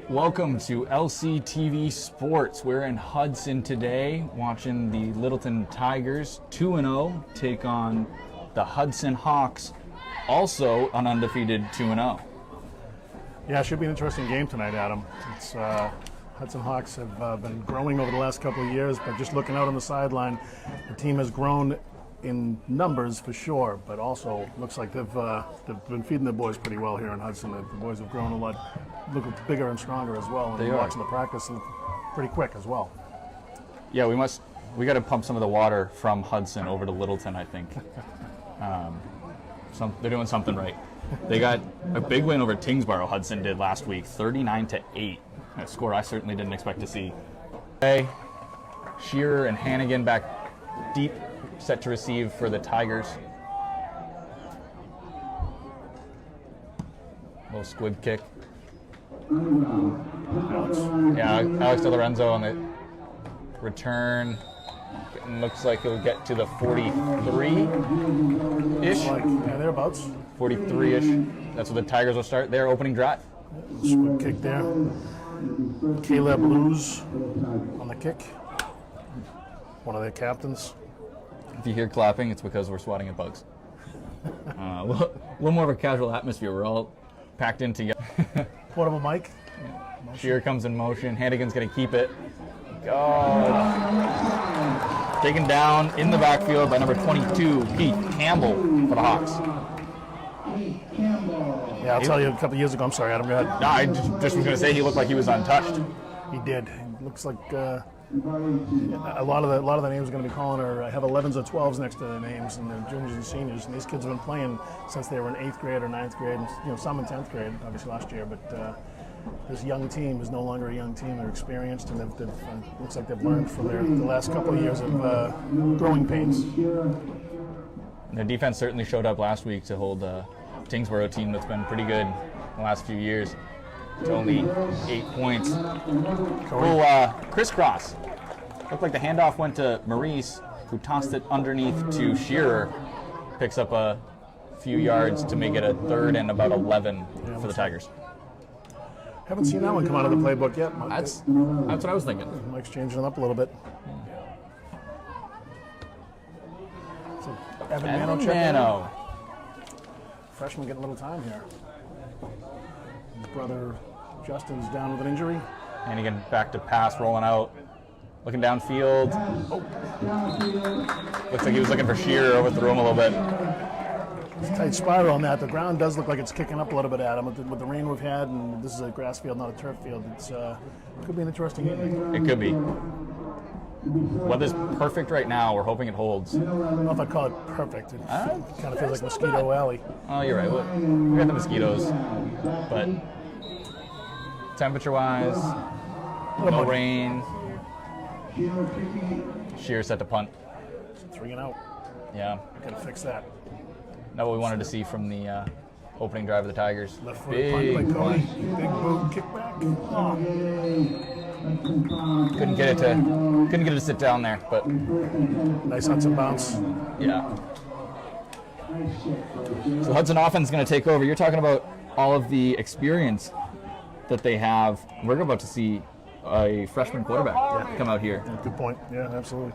Welcome to LCTV Sports. We're in Hudson today watching the Littleton Tigers 2-0 take on the Hudson Hawks, also an undefeated 2-0. Yeah, it should be an interesting game tonight, Adam. It's Hudson Hawks have been growing over the last couple of years, but just looking out on the sideline, the team has grown in numbers for sure, but also looks like they've been feeding the boys pretty well here in Hudson. The boys have grown a lot, look bigger and stronger as well. And They are. watching the practice pretty quick as well. Yeah, we got to pump some of the water from Hudson over to Littleton, I think. They're doing something right. They got a big win over Tingsboro, Hudson did last week, 39-8. A score I certainly didn't expect to see. Hey, Shearer and Hannigan back deep, set to receive for the Tigers. Little squib kick. Yeah, Alex De Lorenzo on the return. Looks like he'll get to the 43-ish. Yeah, thereabouts. 43-ish. That's where the Tigers will start their opening drive. Squib kick there. Caleb Luz on the kick. One of their captains. If you hear clapping, it's because we're swatting at bugs. A little more of a casual atmosphere. We're all packed in together. Portable mic. Shearer comes in motion. Hannigan's going to keep it. God. Taken down in the backfield by number 22, Pete Campbell for the Hawks. Yeah, I'll tell you, a couple of years ago, I'm sorry, Adam, go ahead. No, I just was going to say he looked like he was untouched. He did. It looks like a lot of the names are going to be calling or have 11s or 12s next to their names, and they're juniors and seniors. And these kids have been playing since they were in 8th grade or 9th grade, and some in 10th grade, obviously last year. But this young team is no longer a young team. They're experienced, and they've looks like they've learned from the last couple of years of growing pains. Their defense certainly showed up last week to hold a Tingsboro team that's been pretty good the last few years. It's only 8 points. Cool crisscross. Looked like the handoff went to Maurice, who tossed it underneath to Shearer. Picks up a few yards to make it a 3rd and about 11 for the Tigers. Haven't seen that one come out of the playbook yet. That's what I was thinking. Mike's changing it up a little bit. So Evan Mano checking in. Freshman getting a little time here. His brother Justin's down with an injury. Hannigan back to pass, rolling out. Looking downfield. Oh. Looks like he was looking for Shearer, overthrew him a little bit. It's a tight spiral on that. The ground does look like it's kicking up a little bit, Adam, with the rain we've had, and this is a grass field, not a turf field. It could be an interesting game. It could be. Weather's perfect right now. We're hoping it holds. I don't know if I'd call it perfect. It kind of feels like Mosquito Alley. Oh, you're right. We got the mosquitoes, but temperature-wise, no rain. Shearer set to punt. 3 and out. Yeah. Got to fix that. Not what we wanted to see from the opening drive of the Tigers. Left foot punt by Cody. Big boot kickback. Oh. Couldn't get it to sit down there, but Nice Hudson bounce. yeah. So Hudson offense is going to take over. You're talking about all of the experience that they have. We're about to see a freshman quarterback come out here. Yeah, good point. Yeah, absolutely.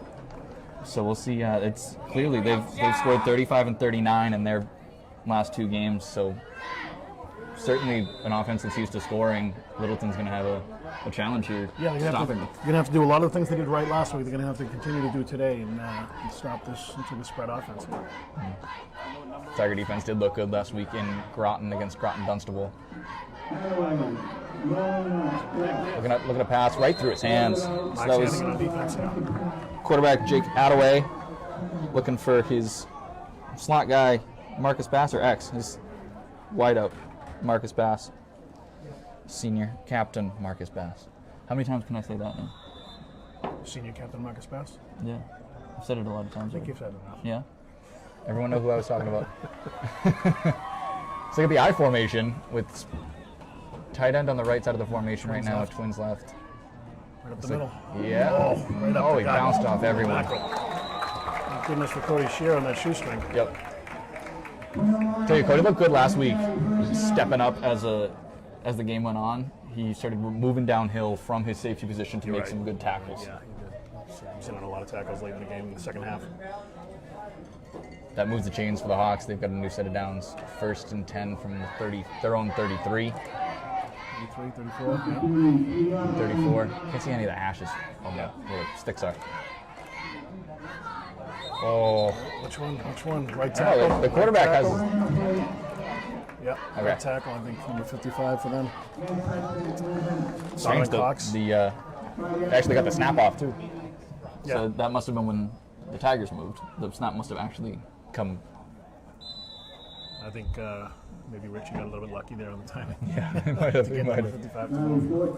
So we'll see. It's clearly they've scored 35 and 39 in their last 2 games. So certainly an offense that's used to scoring. Littleton's going to have a challenge here. Yeah, you're going to have to do a lot of the things they did right last week. They're going to have to continue to do today and stop this into the spread offense. Tiger defense did look good last week in Groton against Groton Dunstable. Looking at a pass right through his hands. So that was quarterback Jake Attaway looking for his slot guy Marcus Bass, or his wideout Marcus Bass. Senior captain Marcus Bass. How many times can I say that now? Senior captain Marcus Bass? Yeah. I've said it a lot of times. I think you've said it enough. Yeah. Everyone knows who I was talking about. So look at the I formation with tight end on the right side of the formation right now, twins left. Right up the middle. Yeah. Right up He bounced off everyone. Thank goodness for Cody Shearer on that shoestring. Yep. Tell you, Cody looked good last week, stepping up as the game went on. he started moving downhill from his safety position to make some good tackles. Yeah, he did. So he was in on a lot of tackles late in the game in the second half. That moves the chains for the Hawks. They've got a new set of downs. 1st and 10 from their own 33. 33, 34, yeah. 34. Can't see any of the ashes on where the sticks are. Oh. Which one? Right tackle? The quarterback has. Yeah, Okay. right tackle, I think, number 55 for them. Strange, they actually got the snap off, too. Yeah. So that must have been when the Tigers moved. The snap must have actually come. I think maybe Richie got a little bit lucky there on the timing. Yeah, he might have. To get number 55 to move.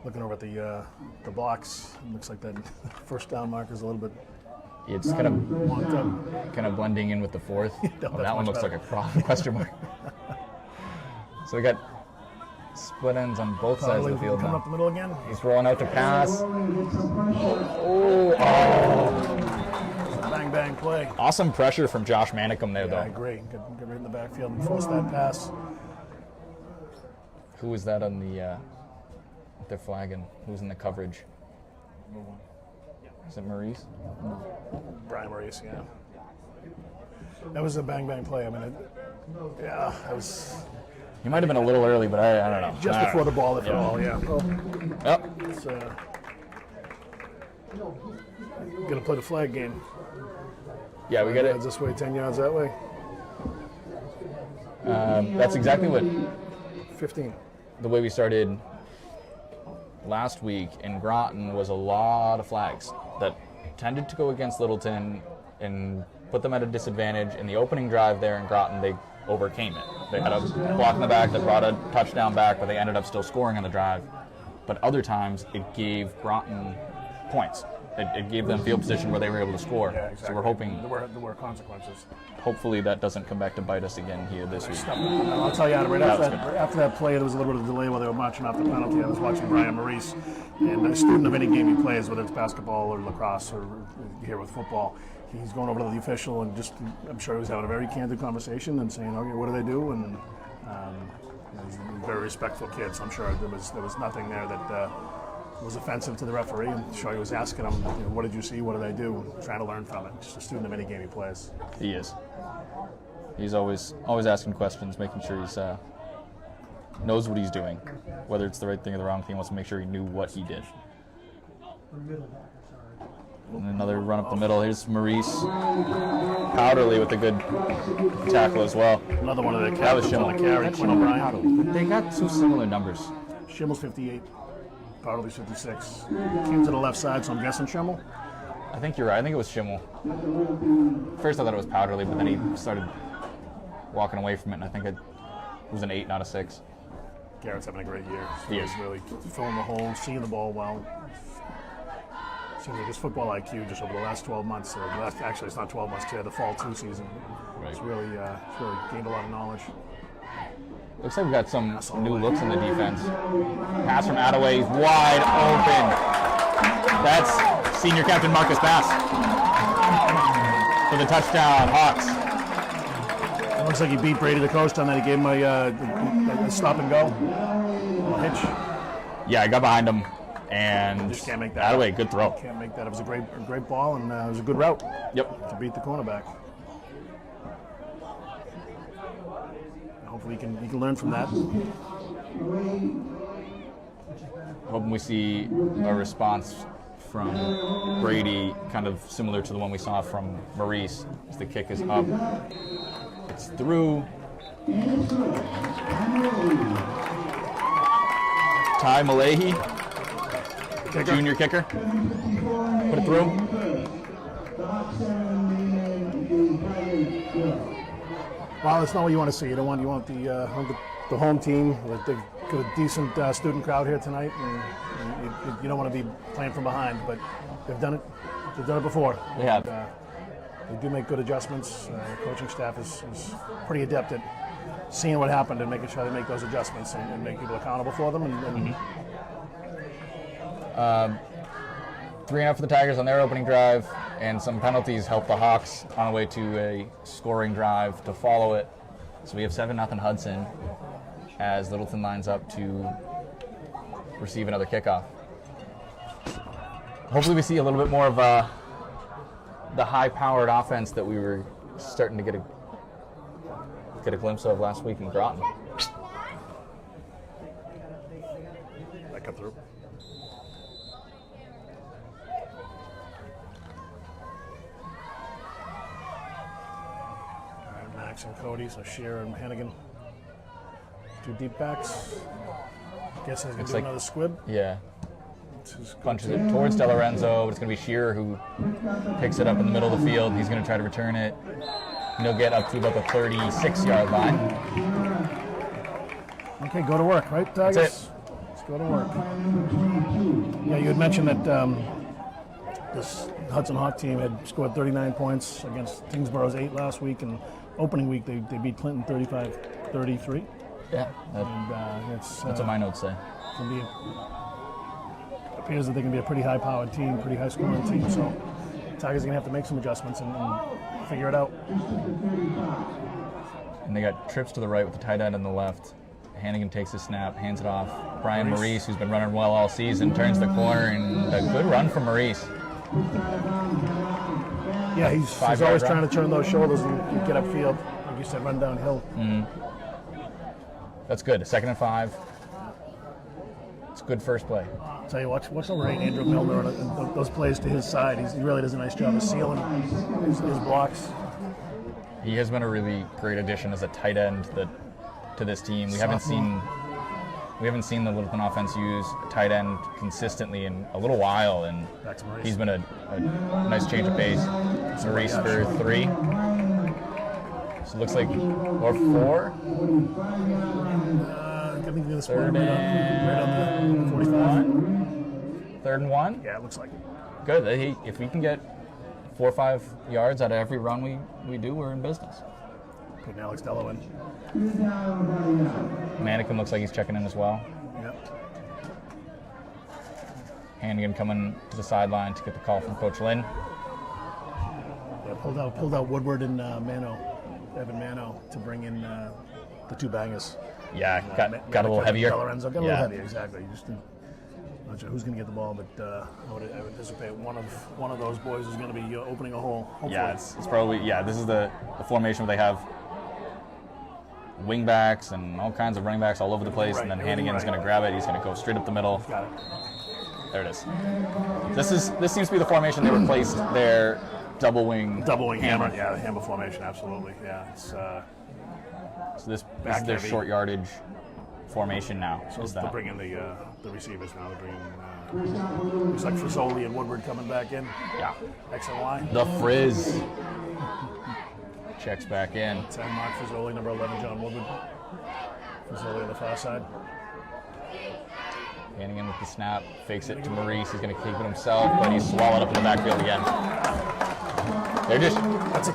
Looking over at the box, it looks like that first down marker is a little bit It's kind of wonked up. kind of blending in with the 4th. No, Oh, that's that one much looks better. like a question mark. So we got split ends on both sides of the field Coming now. up the middle again. He's rolling out to pass. Bang, bang play. Awesome pressure from Josh Manicum there, Yeah, I though. agree. Get right in the backfield and force that pass. Who was that on the? They're flagging. Who's in the coverage? Is it Maurice? Brian Maurice, yeah. That was a bang, bang play. I mean, that was He might have been a little early, but I don't know. just before the ball, if at all, yeah. Well, Yep. it's gonna play the flag game. Yeah, we got 10 it. yards this way, 10 yards that way. That's exactly what 15. the way we started last week in Groton was a lot of flags that tended to go against Littleton and put them at a disadvantage. In the opening drive there in Groton, they overcame it. They had a block in the back that brought a touchdown back, but they ended up still scoring on the drive. But other times, it gave Groton points. It gave them field position where they were able to score. Yeah, exactly. So we're hoping, There were consequences. hopefully that doesn't come back to bite us again here this week. I'll tell you, Adam, right That was after that play, there was a little bit of delay while they were marching off the penalty. I was watching Brian Maurice, and a student of any game he plays, whether it's basketball or lacrosse or here with football, he's going over to the official and just, I'm sure he was having a very candid conversation and saying, okay, what do they do? And he's a very respectful kid, so I'm sure there was nothing there that was offensive to the referee. I'm sure he was asking him, what did you see? What did they do? Trying to learn from it. Just a student of any game he plays. He is. He's always asking questions, making sure he's knows what he's doing, whether it's the right thing or the wrong thing. He wants to make sure he knew what he did. And another run up the middle. Here's Maurice Powderly with a good tackle as well. Another one of the That was captains on Schimmel. the carry, Quinn O'Brien. They got two similar numbers. Schimmel's 58, Powderly's 56. Came to the left side, so I'm guessing Schimmel. I think you're right. I think it was Schimmel. First I thought it was Powderly, but then he started walking away from it, and I think it was an 8, not a 6. Garrett's having a great year. He is. He's really filling the hole, seeing the ball well. Seems like his football IQ just over the last 12 months. Actually, it's not 12 months, the fall 2 season. Right. It's really gained a lot of knowledge. Looks like we've got some new looks in the defense. Pass from Attaway, wide open. That's senior captain Marcus Bass for the touchdown, Hawks. It looks like he beat Brady the coach on that. He gave him a stop and go. A hitch. Yeah, I got behind him, and Just can't make that. Attaway, good throw. Can't make that. It was a great ball, and it was a good route Yep. to beat the cornerback. Hopefully he can learn from that. Hoping we see a response from Brady, kind of similar to the one we saw from Maurice. As the kick is up, it's through. Ty Malahi, junior kicker, put it through. Well, that's not what you want to see. You want the home team. They've got a decent student crowd here tonight, and you don't want to be playing from behind. But they've done it. They've done it before. They have. They do make good adjustments. The coaching staff is pretty adept at seeing what happened and making sure they make those adjustments and make people accountable for them. And 3-0 for the Tigers on their opening drive, and some penalties helped the Hawks on the way to a scoring drive to follow it. So we have 7-0 Hudson as Littleton lines up to receive another kickoff. Hopefully we see a little bit more of the high-powered offense that we were starting to get a glimpse of last week in Groton. That cut through. All right, Max and Cody, so Shearer and Hannigan. 2 deep backs. Guessing he's going to do another squib. Yeah. Punches it towards De Lorenzo, but it's going to be Shearer who picks it up in the middle of the field. He's going to try to return it. And he'll get up to about the 36-yard line. Okay, go to work, right, Tigers? That's it. Let's go to work. Yeah, you had mentioned that this Hudson Hawk team had scored 39 points against Tingsborough's 8 last week, and opening week they beat Clinton 35-33. Yeah, that's what my notes say. Appears that they can be a pretty high-powered team, pretty high-scoring team. So Tigers are going to have to make some adjustments and figure it out. And they got trips to the right with the tight end on the left. Hannigan takes a snap, hands it off. Brian Maurice, who's been running well all season, turns the corner, and a good run from Maurice. Yeah, he's always trying to turn those shoulders and get upfield. Like you said, run downhill. That's good. 2nd and 5. It's a good first play. I'll tell you, watch over Andrew Milner and those plays to his side. He really does a nice job of sealing his blocks. He has been a really great addition as a tight end to this team. We haven't seen the Littleton offense use a tight end consistently in a little while, and he's been a nice change of pace. Maurice for 3. So it looks like, or 4. I think they're right on the 45. 3rd and 1? Yeah, it looks like it. Good. If we can get 4 or 5 yards out of every run we do, we're in business. Putting Alex Dello in. Mannequin looks like he's checking in as well. Yep. Hannigan coming to the sideline to get the call from Coach Lynn. Yeah, pulled out Woodward and Evan Mano to bring in the 2 bangers. Yeah, got a little heavier. Lorenzo got a little heavier, exactly. You just not sure who's going to get the ball, but I would anticipate one of those boys is going to be opening a hole. Hopefully. Yeah, it's probably this is the formation where they have wing backs and all kinds of running backs all over the place, and then Hannigan's going to grab it. He's going to go straight up the middle. Got it. There it is. This seems to be the formation they replaced their double wing hammer. Yeah, the hammer formation, absolutely. Yeah, it's. So this is their short yardage formation now. So they'll bring in the receivers now. They're bringing looks like Frisoli and Woodward coming back in. Yeah. Excellent line. The Frizz checks back in. 10 Mark Frisoli, number 11 John Woodward. Frisoli on the far side. Hannigan with the snap, fakes it to Maurice. He's going to keep it himself, but he's swallowed up in the backfield again. That's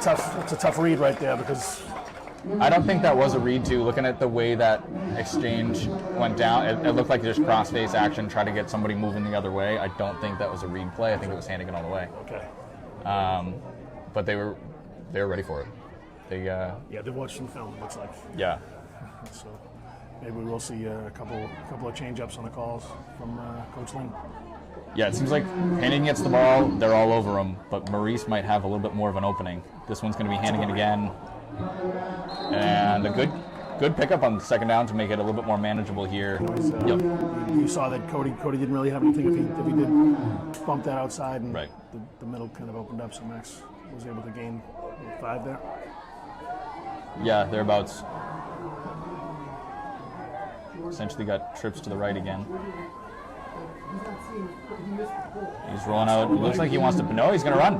a tough read right there, because I don't think that was a read too. Looking at the way that exchange went down, it looked like just cross-face action, try to get somebody moving the other way. I don't think that was a read play. I think it was Hannigan all the way. Okay. But they were ready for it. They've watched some film, it looks like. Yeah. So maybe we will see a couple of change-ups on the calls from Coach Lynn. Yeah, it seems like Hannigan gets the ball, they're all over him, but Maurice might have a little bit more of an opening. This one's going to be Hannigan again. And a good pickup on the 2nd down to make it a little bit more manageable here. You saw that Cody didn't really have anything if he did bump that outside, and the middle kind of opened up, so Max was able to gain 5 there. Yeah, thereabouts. Essentially got trips to the right again. He's rolling out. It looks like he wants to. No, he's going to run.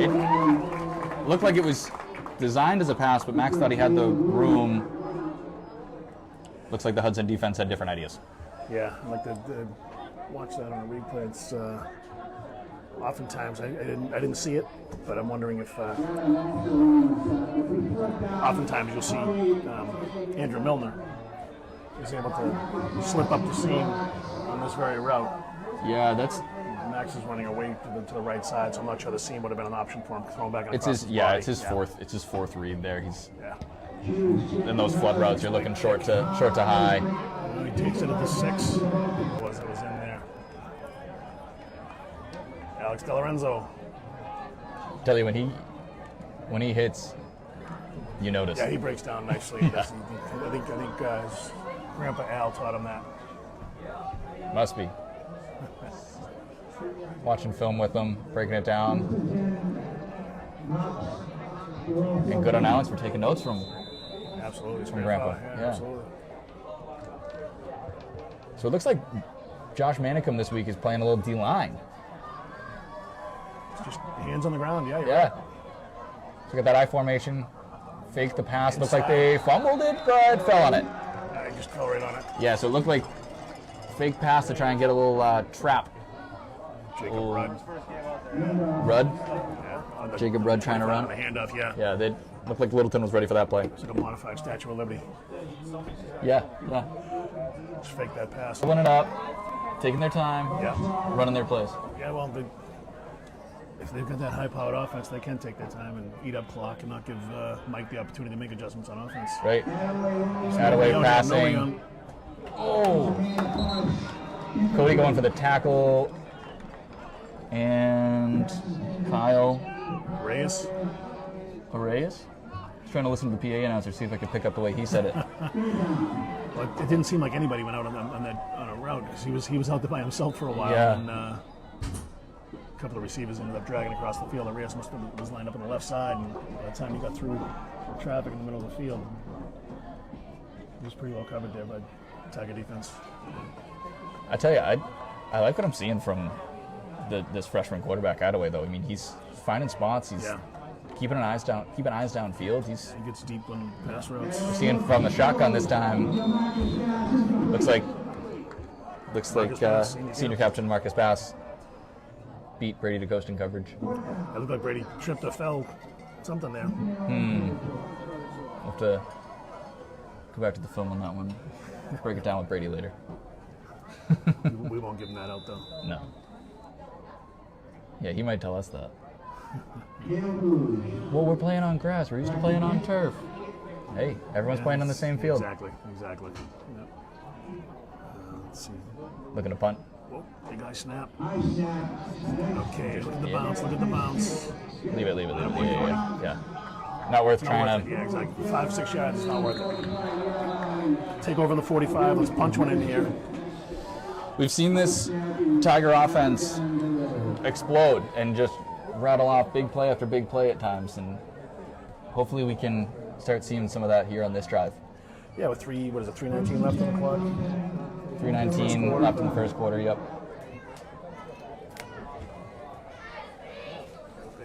It looked like it was designed as a pass, but Max thought he had the room. Looks like the Hudson defense had different ideas. Yeah, I like to watch that on a replay. It's oftentimes I didn't see it, but I'm wondering if oftentimes you'll see Andrew Milner is able to slip up the seam on this very route. Yeah, that's Max is running away to the right side, so I'm not sure the seam would have been an option for him throwing back. It's his fourth. It's his fourth read there. He's in those flood routes. You're looking short to high. He takes it at the 6. It was in there. Alex DeLorenzo. Tell you when he hits, you notice. Yeah, he breaks down nicely. I think his Grandpa Al taught him that. Must be. Watching film with him, breaking it down. And good on Alex for taking notes from Absolutely. From Grandpa. Yeah, absolutely. So it looks like Josh Manicum this week is playing a little D-line. It's just hands on the ground, yeah. Yeah. So got that I formation, fake the pass. Looks like they fumbled it, but fell on it. I just fell right on it. Yeah, so it looked like fake pass to try and get a little trap. Jacob Rudd. Rudd? Yeah. Jacob Rudd trying to run? The handoff, yeah. Yeah, they looked like Littleton was ready for that play. It's like a modified Statue of Liberty. Yeah. Just fake that pass. Pulling it up, taking their time, running their plays. Yeah, well, if they've got that high-powered offense, they can take their time and eat up clock and not give Mike the opportunity to make adjustments on offense. Right. Out-of-way passing. Oh! Cody going for the tackle. And Kyle Reyes. Reyes? Trying to listen to the PA announcer, see if I could pick up the way he said it. Well, it didn't seem like anybody went out on a route because he was out there by himself for a while. Yeah. And a couple of receivers ended up dragging across the field. And Reyes was lined up on the left side, and by the time he got through the traffic in the middle of the field, he was pretty well covered there by Tiger defense. I tell you, I like what I'm seeing from this freshman quarterback Attaway, though. I mean, he's finding spots. He's keeping eyes downfield. He gets deep on pass routes. We're seeing from the shotgun this time. Looks like senior captain Marcus Bass beat Brady to ghosting coverage. It looked like Brady tripped or fell something there. We'll have to go back to the film on that one. Break it down with Brady later. We won't give him that out, though. No. Yeah, he might tell us that. Well, we're playing on grass. We're used to playing on turf. Hey, everyone's playing on the same field. Exactly. Yep. Let's see. Looking to punt. Whoa, big guy snap. Okay, look at the bounce. Leave it. Yeah. Not worth trying to. Yeah, exactly. 5-6 yards is not worth it. Take over the 45. Let's punch one in here. We've seen this Tiger offense explode and just rattle off big play after big play at times, and hopefully we can start seeing some of that here on this drive. Yeah, with 3:19 left on the clock. 3:19 left in the first quarter, yep.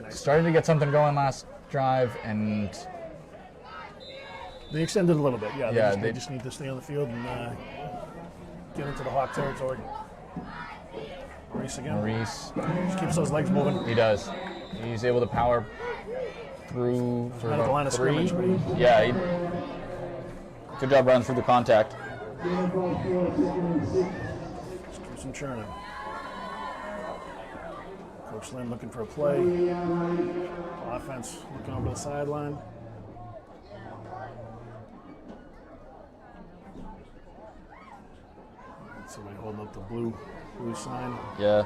Started to get something going last drive, and they extended a little bit. Yeah, they just need to stay on the field and get into the hot territory. Maurice just keeps those legs moving. He does. He's able to power through for out of the line of three. scrimmage. Yeah, good job running through the contact. Just keeps him churning. Coach Lynn looking for a play. Offense looking over the sideline. Somebody holding up the blue sign. Yeah.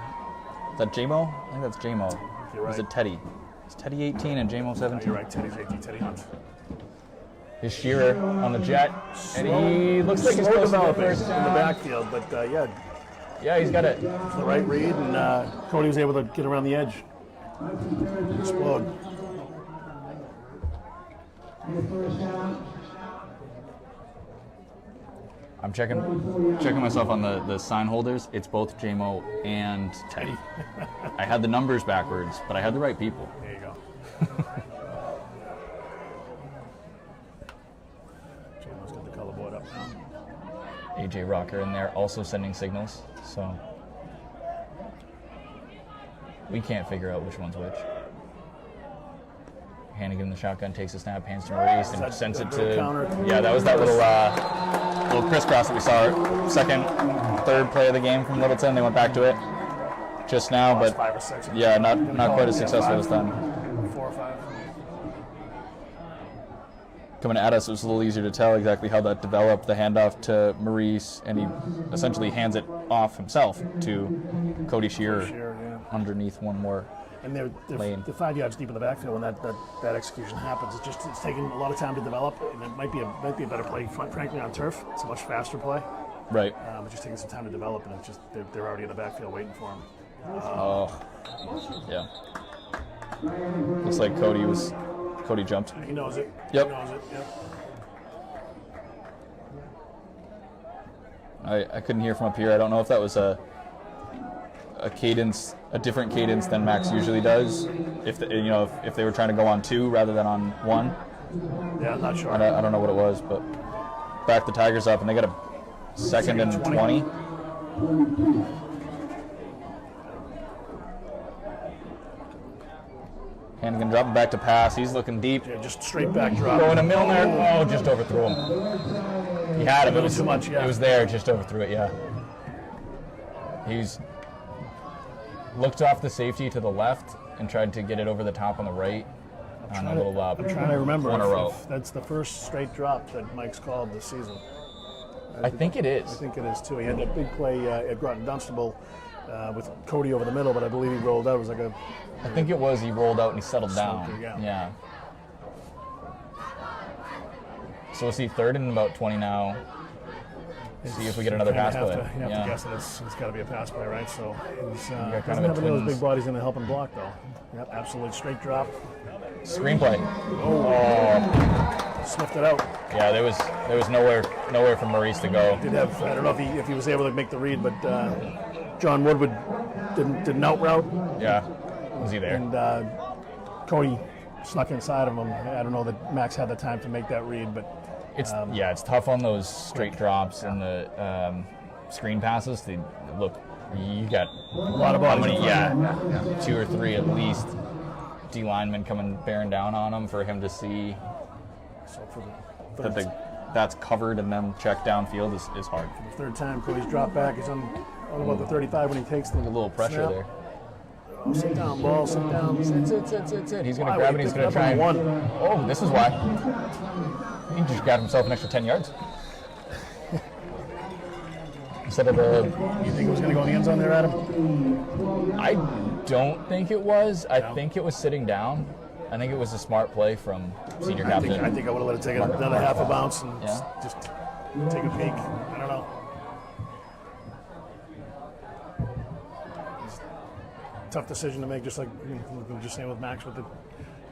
Is that J-Mo? I think that's J-Mo. You're right. Or is it Teddy? It's Teddy 18 and J-Mo 17. You're right, Teddy's 18, Teddy Hunt. His Shearer on the jet. And he looks like he's slow supposed to developing first in the down. backfield, but Yeah, he's got it. it's the right read, and Cody was able to get around the edge. Explode. I'm checking myself on the sign holders. It's both J-Mo and Teddy. I had the numbers backwards, but I had the right people. There you go. J-Mo's got the color board up now. AJ Rocker in there also sending signals, so we can't figure out which one's which. Hannigan in the shotgun takes a snap, hands to Maurice, and sends it to. Yeah, that was that little crisscross that we saw. Second, third play of the game from Littleton. They went back to it. just now, Lost but 5 or 6. yeah, not quite as successful this time. 4 or 5. Coming at us, it was a little easier to tell exactly how that developed. The handoff to Maurice, and he essentially hands it off himself to Cody Shearer underneath one more. And they're lane. 5 yards deep in the backfield when that execution happens. It's taking a lot of time to develop, and it might be a better play, frankly, on turf. It's a much faster play. Right. It's just taking some time to develop, and it's just they're already in the backfield waiting for him. Yeah. Looks like Cody jumped. He knows it. Yep. He knows it. Yep. I couldn't hear from up here. I don't know if that was a cadence, a different cadence than Max usually does. If they were trying to go on 2 rather than on 1. Yeah, I'm not sure. I don't know what it was, but back the Tigers up, and they got a second and 20. Hannigan dropping back to pass. He's looking deep. Yeah, just straight back drop. Going to Milner. Oh, just overthrew him. He had him. A little too much, yeah. It was there, just overthrew it, yeah. He's looked off the safety to the left and tried to get it over the top on the right. On a little I'm trying to remember if that's the first straight drop that Mike's called this season. I think it is. I think it is too. He had that big play at Groton Dunstable with Cody over the middle, but I believe he rolled out. It was like a. I think it was. He rolled out and he settled down. Yeah. So we'll see 3rd and about 20 now. See if we get another pass play. You have to guess that it's got to be a pass play, right? So he's kind doesn't of have those big bodies in to help him block, though. Yep, absolute straight drop. Screenplay. Sniffed it out. Yeah, there was nowhere for Maurice to go. Did have, I don't know if he was able to make the read, but John Woodward didn't out route. Yeah, was he there? And Cody snuck inside of him. I don't know that Max had the time to make that read, but it's tough on those straight drops and the screen passes. You got a lot of bodies. 2 or 3 at least. D linemen coming bearing down on him for him to see that's covered and then check downfield is hard. For the 3rd time, Cody's dropped back. He's on about the 35 when he takes the a little pressure snap. there. Oh, sit down, ball, sit down. Sit. He's going to grab it. He's going to try and one. Oh, this is why. He just grabbed himself an extra 10 yards. Instead of You think it was going to go in the end zone there, Adam? I don't think it was. I think it was sitting down. I think it was a smart play from senior captain. I think I would have let it take another half a bounce and just take a peek. I don't know. Tough decision to make, just like we were just saying with Max, with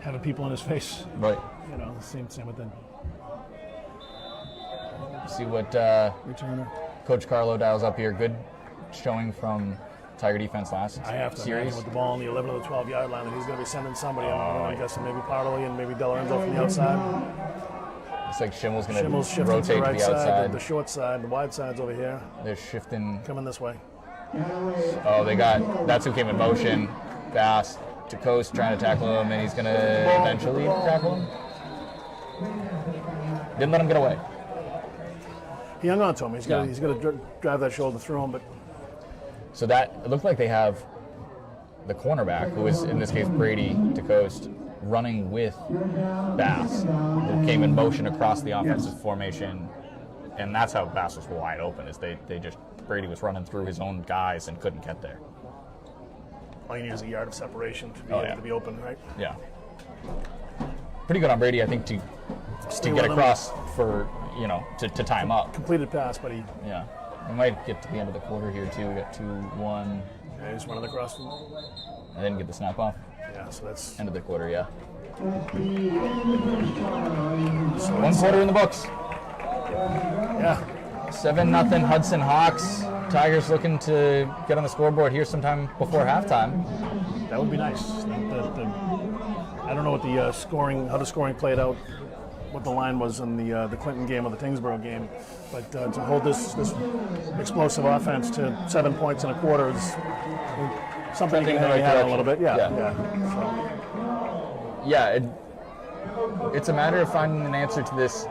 having people in his face. Right. Same with the See what returner. Coach Carlo dials up here. Good showing from Tiger defense last I have to series. imagine with the ball on the 11 or the 12 yard line that he's going to be sending somebody. I'm guessing maybe Parley and maybe Delarenzo from the outside. Looks like Schimmel's going to Shifting rotate to the right to the outside. side, the short side, the wide side's over here. They're shifting. Coming this way. Oh, that's who came in motion. Bass to Coast trying to tackle him, and he's going to eventually tackle him. Didn't let him get away. He hung on to him. He's got to drive that shoulder through him, but. So it looked like they have the cornerback, who is in this case Brady to Coast, running with Bass, who came in motion across the offensive formation, and that's how Bass was wide open. Is Brady was running through his own guys and couldn't get there. All you need is a yard of separation to be able to be open, right? Yeah. Pretty good on Brady, I think, to get across for to tie him up. Completed pass, but he. Yeah. We might get to the end of the quarter here, too. We got 2-1. Yeah, he's running across. I didn't get the snap off. Yeah, so that's... End of the quarter, yeah. So 1 quarter in the books. Yeah. 7-0 Hudson Hawks. Tigers looking to get on the scoreboard here sometime before halftime. That would be nice. I don't know what the how the scoring played out, what the line was in the Clinton game or the Tingsboro game, but to hold this explosive offense to 7 points in a quarter is something you can hang out a little bit. It's a matter of finding an answer to this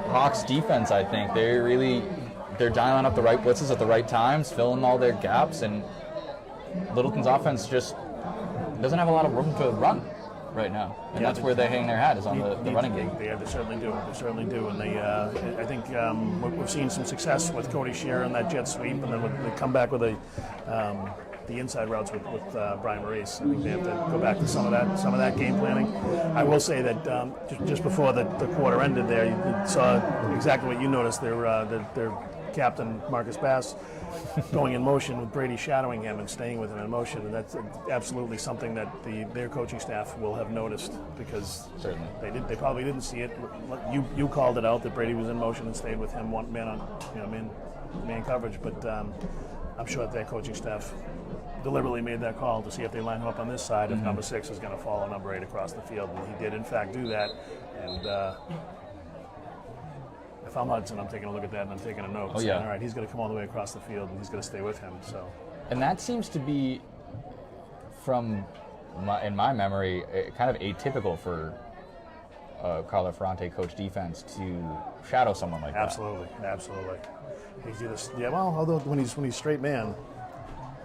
Hawks defense. I think they're dialing up the right blitzes at the right times, filling all their gaps, and Littleton's offense just doesn't have a lot of room to run right now, and that's where they hang their hat, is on the running game. They certainly do. They certainly do. And I think we've seen some success with Cody Shearer and that jet sweep, and then they come back with the inside routes with Brian Maurice. I think they have to go back to some of that game planning. I will say that just before the quarter ended, there you saw exactly what you noticed. Their captain Marcus Bass going in motion with Brady shadowing him and staying with him in motion, and that's absolutely something that their coaching staff will have noticed, because certainly they probably didn't see it. You called it out that Brady was in motion and stayed with him one man on man coverage, but I'm sure that their coaching staff deliberately made that call to see if they line him up on this side, if number 6 is going to follow number 8 across the field, and he did in fact do that. And if I'm Hudson, I'm taking a look at that and I'm taking a note. Oh, yeah. Saying, all right, he's going to come all the way across the field and he's going to stay with him. So, and that seems to be, in my memory, kind of atypical for Carlo Ferrante coach defense to shadow someone like that. Absolutely. He's this, yeah. Well, although when he's straight man,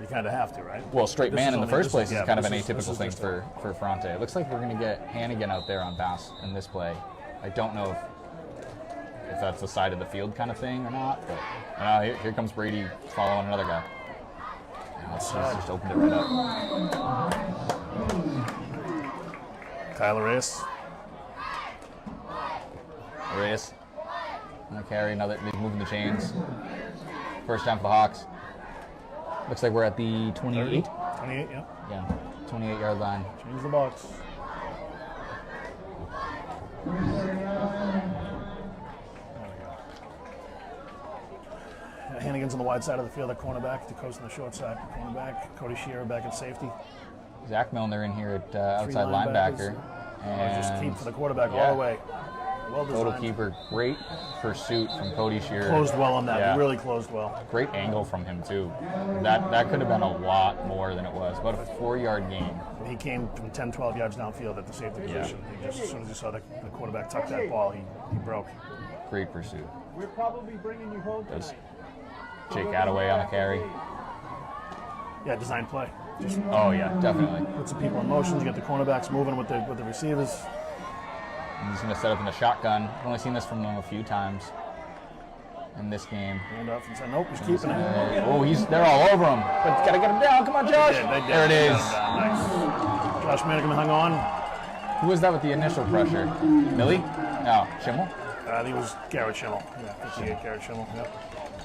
you kind of have to, right? Well, straight man in the first place is kind of an atypical thing for Ferrante. It looks like we're going to get Hannigan out there on Bass in this play. I don't know if that's the side of the field kind of thing or not, but here comes Brady following another guy. He's just opened it right up. Tyler Reyes on the carry, he's moving the chains. First down for the Hawks. Looks like we're at the 28. 28, yeah. Yeah, 28-yard line. Change the box. Hannigan's on the wide side of the field at cornerback. DeCoste on the short side at cornerback. Cody Shearer back at safety. Zach Milner in here at outside linebacker. And just keep for the quarterback all the way. Well designed. Total keeper. Great pursuit from Cody Shearer. Closed well on that. Yeah. Really closed well. Great angle from him, too. That could have been a lot more than it was. About a 4-yard gain. He came from 10, 12 yards downfield at the safety position. He just, as soon as he saw the quarterback tuck that ball, he broke. Great pursuit. We're probably bringing you home Does Jake Attaway on the carry. Yeah, design play. Just Definitely. put some people in motion. You get the cornerbacks moving with the receivers. And he's going to set up in the shotgun. I've only seen this from him a few times in this game. Hand off and said, nope, he's keeping it. They're all over him. But got to get him down. Come on, Josh. They did. There it is. Nice. Josh Manigan hung on. Who was that with the initial pressure? Millie? No, Schimmel? I think it was Garrett Schimmel. Yeah, 58 Garrett Schimmel. Yep.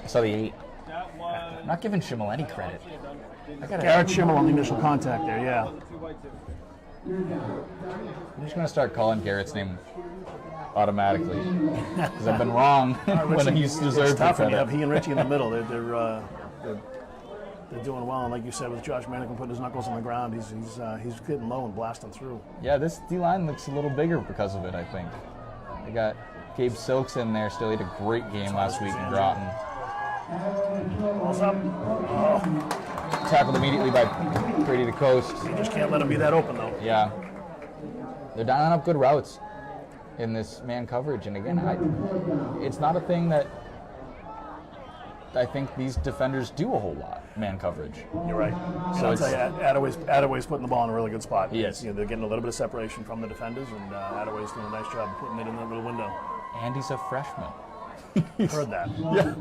I saw the 8. I'm not giving Schimmel any credit. Garrett Schimmel on the initial contact there, yeah. I'm just going to start calling Garrett's name automatically, because I've been wrong when he's deserved tough when credit. you have he and Richie in the middle. They're doing well, and like you said, with Josh Manigan putting his knuckles on the ground, he's getting low and blasting through. Yeah, this D-line looks a little bigger because of it, I think. They got Gabe Silks in there still. He had a great game last week in Groton. Balls up. Oh. Tackled immediately by Brady DeCoste. You just can't let him be that open, though. Yeah. They're dialing up good routes in this man coverage. And again, it's not a thing that I think these defenders do a whole lot, man coverage. You're right. So I'll tell you, Attaway's putting the ball in a really good spot. Yes. They're getting a little bit of separation from the defenders, and Attaway's doing a nice job of putting it in that little window. And he's a freshman. Heard that. Yeah.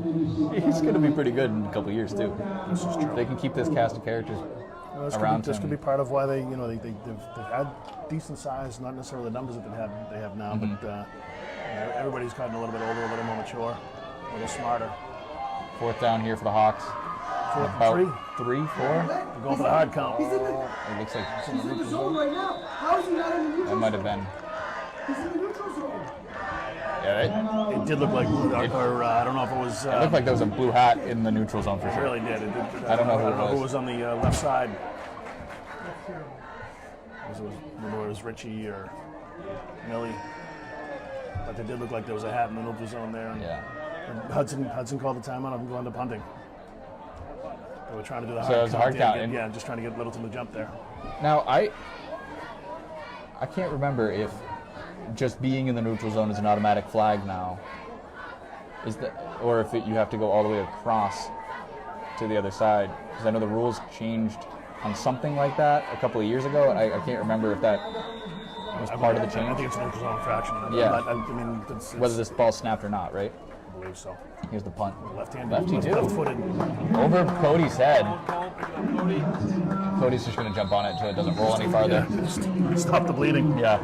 He's going to be pretty good in a couple years, too. This is true. They can keep this cast of characters around This him. could be part of why they've had decent size, not necessarily the numbers that they have now, but everybody's gotten a little bit older, a little more mature, a little smarter. 4th down here for the Hawks. 4th and 3, 4. They're going for the hard count. It looks like He's in the zone right now. How is he not in the neutral that might have been. He's in the neutral zone. Yeah, It did look like, or I don't know if it was. it looked like there was a blue hat in the neutral zone for It sure. really did. I don't know who it was. Who was on the left side. Whether it was Richie or Millie. But it did look like there was a hat in the neutral zone there. And Yeah. Hudson called the timeout and going to punting. They were trying to do the hard So it was a hard count. Yeah, just trying to get Littleton to jump there. Now, I can't remember if just being in the neutral zone is an automatic flag now, or if you have to go all the way across to the other side. Because I know the rules changed on something like that a couple of years ago. I can't remember if that was part of the change. I think it's an neutral zone infraction. Yeah. I mean, it's, Whether this ball snapped or not, right? I believe so. Here's the punt. Left-handed. Lefty too. Left-footed. Over Cody's head. Cody's just going to jump on it so it doesn't roll any farther. Stop the bleeding. Yeah.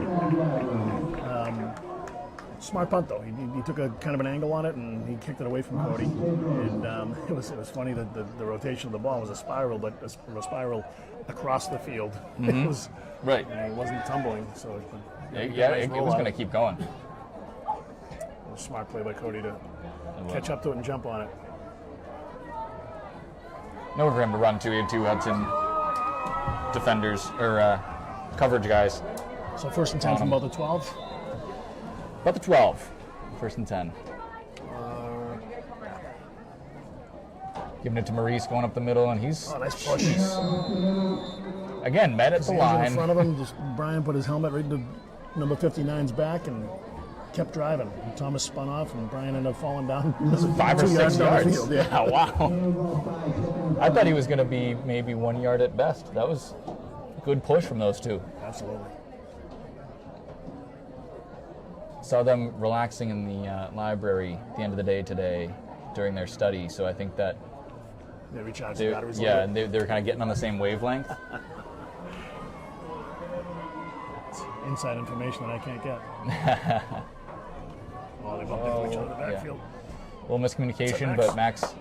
Smart punt though. He took a kind of an angle on it and he kicked it away from Cody. And it was funny that the rotation of the ball was a spiral, but a spiral across the field. It was Right. it wasn't tumbling, so It was going to keep going. It was a smart play by Cody to catch up to it and jump on it. Nowhere for him to run to. He had 2 Hudson defenders or coverage guys. So first and 10 from about the 12. About the 12. First and 10. Giving it to Maurice going up the middle, and he's Nice push. again met at the In line. front of him, just Brian put his helmet right into number 59's back and kept driving. And Thomas spun off, and Brian ended up falling down. 5 or 2 6 down the yards. field, yeah. Wow. I thought he was going to be maybe 1 yard at best. That was a good push from those 2. Absolutely. Saw them relaxing in the library at the end of the day today during their study, so I think that They recharged the batteries a yeah, little and bit. they were kind of getting on the same wavelength. Inside information that I can't get. Well, they bumped into each other in the backfield. A little miscommunication, Max? but Max,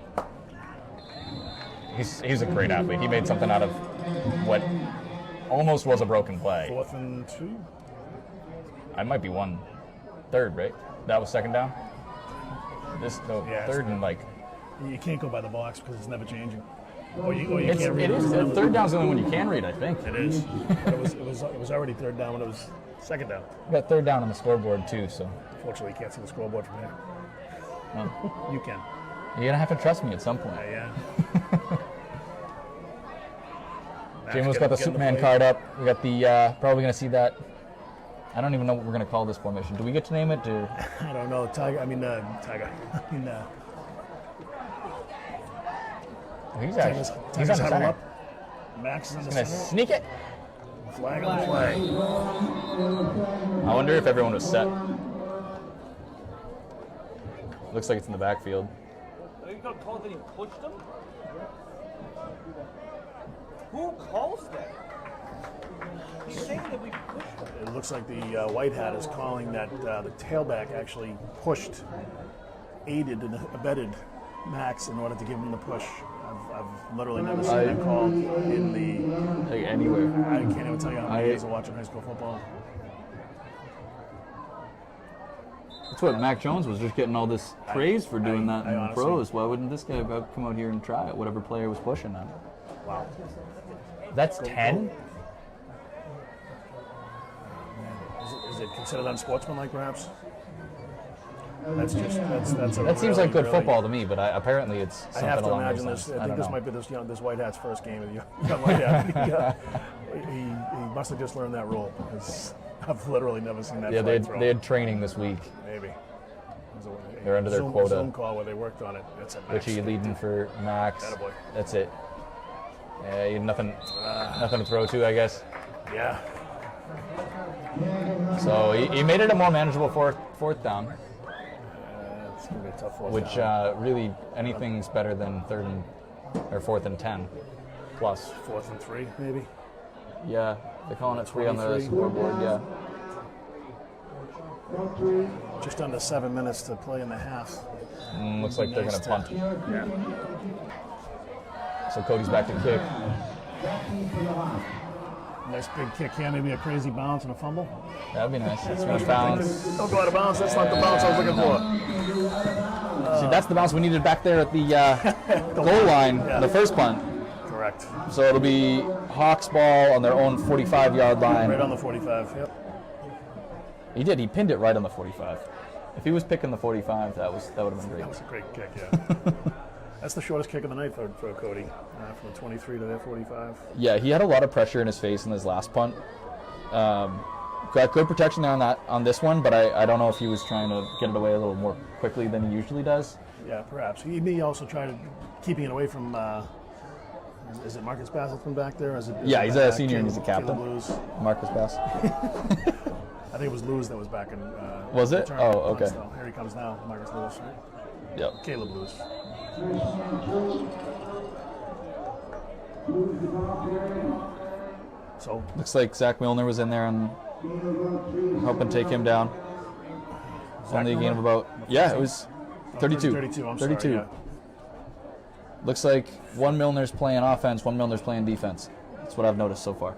he's a great athlete. He made something out of what almost was a broken play. 4th and 2. I might be 1/3, right? That was second down? Yeah, Third and like... You can't go by the box because it's never changing. Or you It can't read is. it. Third down's the only one you can read, I think. It is. But it was already 3rd down when it was 2nd down. We got 3rd down on the scoreboard too, so Fortunately, you can't see the scoreboard from here. well, You can. you're gonna have to trust me at some point. Yeah. Jamo's got the Superman card up. We got the probably gonna see that. I don't even know what we're gonna call this formation. Do we get to name it? Or? I don't know. Tiger. I mean, Tiger. I mean, He's Tiger's on the huddled center. up. Max is on the Gonna center. sneak it. Flag on the play. I wonder if everyone was set. Looks like it's in the backfield. Are you going to call that he pushed him? Who calls that? He's saying that we pushed him. It looks like the white hat is calling that the tailback actually pushed, aided and abetted Max in order to give him the push. I've literally never seen that called in the... Like anywhere. I can't even tell you how many years of watching high school football. That's what Mac Jones was just getting all this praise for doing that in the honestly- pros. Why wouldn't this guy come out here and try it? Whatever player was pushing him. Wow. That's 10. Is it considered unsportsmanlike, perhaps? That's just that's a That seems really, like good really- football to me, but apparently it's I something have to along imagine those this. lines. I think don't this know. might be this white hat's first game of the young white hat. He must have just learned that rule because I've literally never seen that. Yeah, flag thrown. they had training this week, Maybe. It was They're under their Zoom, quota. Zoom call where they worked on it. That's a which he leading for Max. Attaboy. That's it. Yeah, you had nothing to throw to, I guess. Yeah. So he made it a more manageable fourth down, It's gonna be a tough one. which really anything's better than 4th and 10 plus. 4th and 3, maybe. Yeah, they're calling it 3 on the 23. scoreboard. Yeah. Just under 7 minutes to play in the half. Looks like they're Nice going to punt. Yeah. So Cody's back to kick. Nice big kick here, maybe a crazy bounce and a fumble. That'd be nice. It's going to bounce. Don't go out of bounds. That's not the bounce I was looking for. See, that's the bounce we needed back there at the goal line, the first punt. Correct. So it'll be Hawks ball on their own 45-yard line. Right on the 45. Yep. He did. He pinned it right on the 45. If he was picking the 45, that would have been great. That was a great kick, yeah. That's the shortest kick of the night for Cody, from the 23 to their 45. Yeah, he had a lot of pressure in his face in his last punt. Got good protection there on this one, but I don't know if he was trying to get it away a little more quickly than he usually does. Yeah, perhaps. He may also try to keeping it away from Is it Marcus Bass that's been back there? Or is it, Yeah, he's a senior and he's a captain. Lewis? Marcus Bass. I think it was Lewis that was back in. Was it? return Oh, once, okay. though. Here he comes now, Marcus Lewis, right? Yep. Caleb Lewis. So Looks like Zach Milner was in there and helping take him down. Only a gain of about, it was 32. 32, I'm 32. sorry. Yeah. Looks like one Milner's playing offense, one Milner's playing defense. That's what I've noticed so far.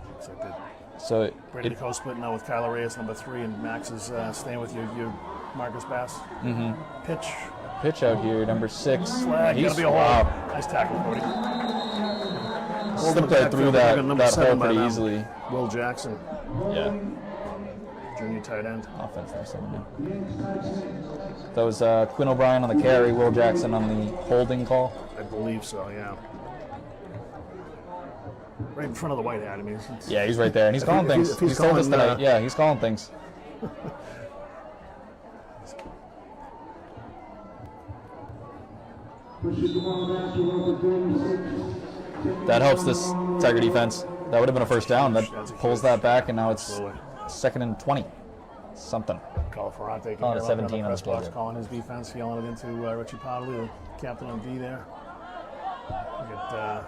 Looks like that. So Brady DeCo splitting now with Kyler Reyes, number 3, and Max is staying with your Marcus Bass. Pitch pitch out here, number 6. flag. Gotta be a hole. Wow. Nice tackle, Cody. Slipped right through that hole pretty easily. Will Jackson, Yeah. junior tight end. Offense there, 7 That was Quinn O'Brien on the carry, Will Jackson on the holding call. I believe so, yeah. Right in front of the white hat. I mean, Yeah, he's right there, and he's calling if he- things. if he's He's told us calling, tonight. Yeah, he's calling things. That helps this Tiger defense. That would have been a first down. That pulls that back, and now it's Absolutely. 2nd and 20. Something. Call Ferrante. Calling it 17 on the press box, scoreboard. calling his defense, yelling it into Richie Powley, the captain on D there. We get,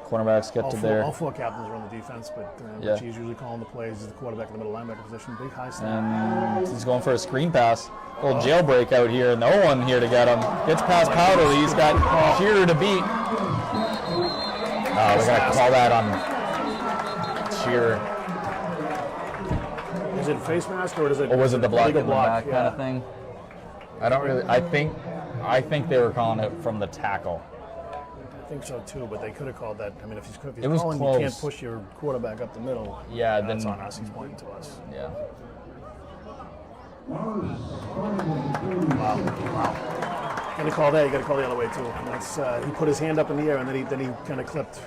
Cornerbacks get to all there. 4 captains are on the defense, but Yeah. Richie's usually calling the plays. He's the quarterback in the middle linebacker position. Big high snap. And he's going for a screen pass. Little jailbreak out here. No one here to get him. Gets past Powderly. He's got Shearer to beat. Oh, we got to call that on Shearer. Is it a face mask or is it? Or was it the block in legal the back yeah. kind of thing? I don't really. I think they were calling it from the tackle. I think so too, but they could have called that. I mean, if he's It was calling, close. you can't push your quarterback up the middle. Yeah, That's then- on us. He's pointing to us. Yeah. Wow. You gotta call that. You gotta call the other way too. And that's he put his hand up in the air and then he kind of clipped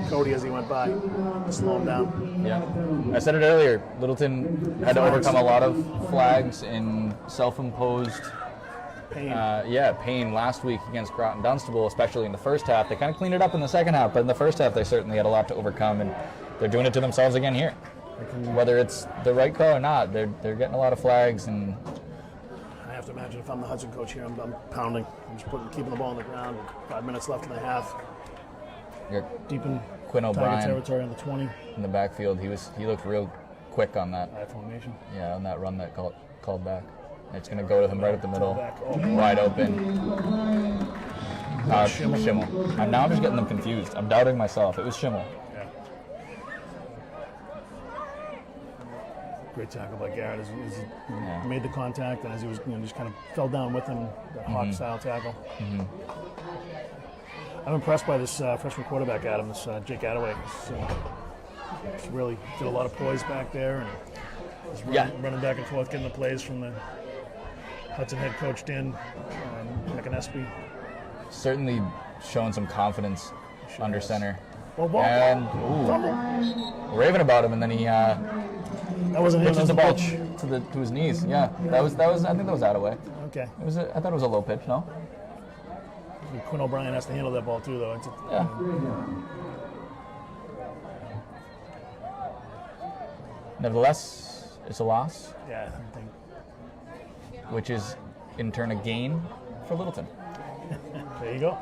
Cody as he went by, to slow him down. Yeah. I said it earlier. Littleton had to overcome a lot of flags in self-imposed Pain. pain last week against Groton Dunstable, especially in the first half. They kind of cleaned it up in the second half, but in the first half they certainly had a lot to overcome, and they're doing it to themselves again here. Whether it's the right call or not, they're getting a lot of flags, and I have to imagine if I'm the Hudson coach here, I'm pounding. I'm just keeping the ball on the ground. 5 minutes left in the half. you're Deep in Quinn Tiger O'Brien territory on the 20. in the backfield. He looked real quick on that. High formation. Yeah, on that run that called back. It's going to go to him right at the middle, Back. Oh, wide open. Schimmel. I'm just getting them confused. I'm doubting myself. It was Schimmel. yeah. Great tackle by Garrett as he made the contact, and as he was, just kind of fell down with him. That hawk style tackle. I'm impressed by this freshman quarterback, Adam. This Jake Attaway. He's really did a lot of poise back there, and was running back and forth, getting the plays from the Hudson head coach Dan McAnespy. Certainly showing some confidence under center. Well, And we're raving about him, and then he that wasn't him. pitches That the was a ball pitch. to his knees. Yeah, that was. I think that was Attaway. Okay. I thought it was a low pitch. No. Quinn O'Brien has to handle that ball too, though. Yeah. Nevertheless, it's a loss, Yeah, I think. which is in turn a gain for Littleton. There you go.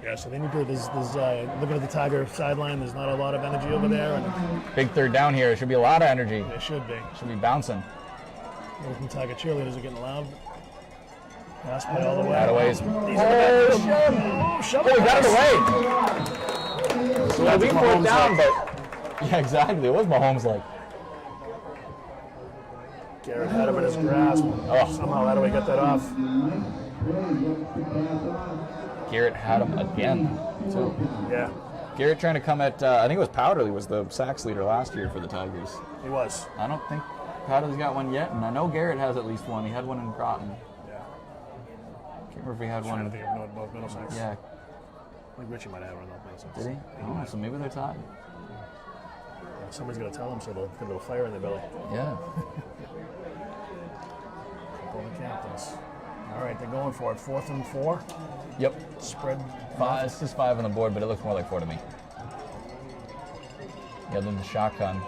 Yeah, so they need to. There's looking at the Tiger sideline. There's not a lot of energy over there, and Big third down here. It should be a lot of energy. there should be. Should be bouncing. Littleton Tiger cheerleaders are getting loud. Pass play all the way. Attaway's. Shove Oh, it. he got it away. So we fourth down, but yeah, exactly. It was Mahomes like. Garrett had him in his grasp. Oh. Somehow Attaway got that off. Garrett had him again, too. Yeah, Garrett trying to come at, I think it was Powderly was the sacks leader last year for the Tigers. he was. I don't think Powderly's got one yet, and I know Garrett has at least one. He had one in Groton. Yeah. Can't remember if he had Trying to one. think of North Middlesex. Yeah, I think Richie might have one of North Middlesex. did he? Oh, so maybe they're tied. Somebody's going to tell him, so they'll get a little fire in their belly. Yeah. All the captains. All right, they're going for it. 4th and 4. Yep. Spread. This is 5 on the board, but it looks more like 4 to me. Yeah, then the shotgun.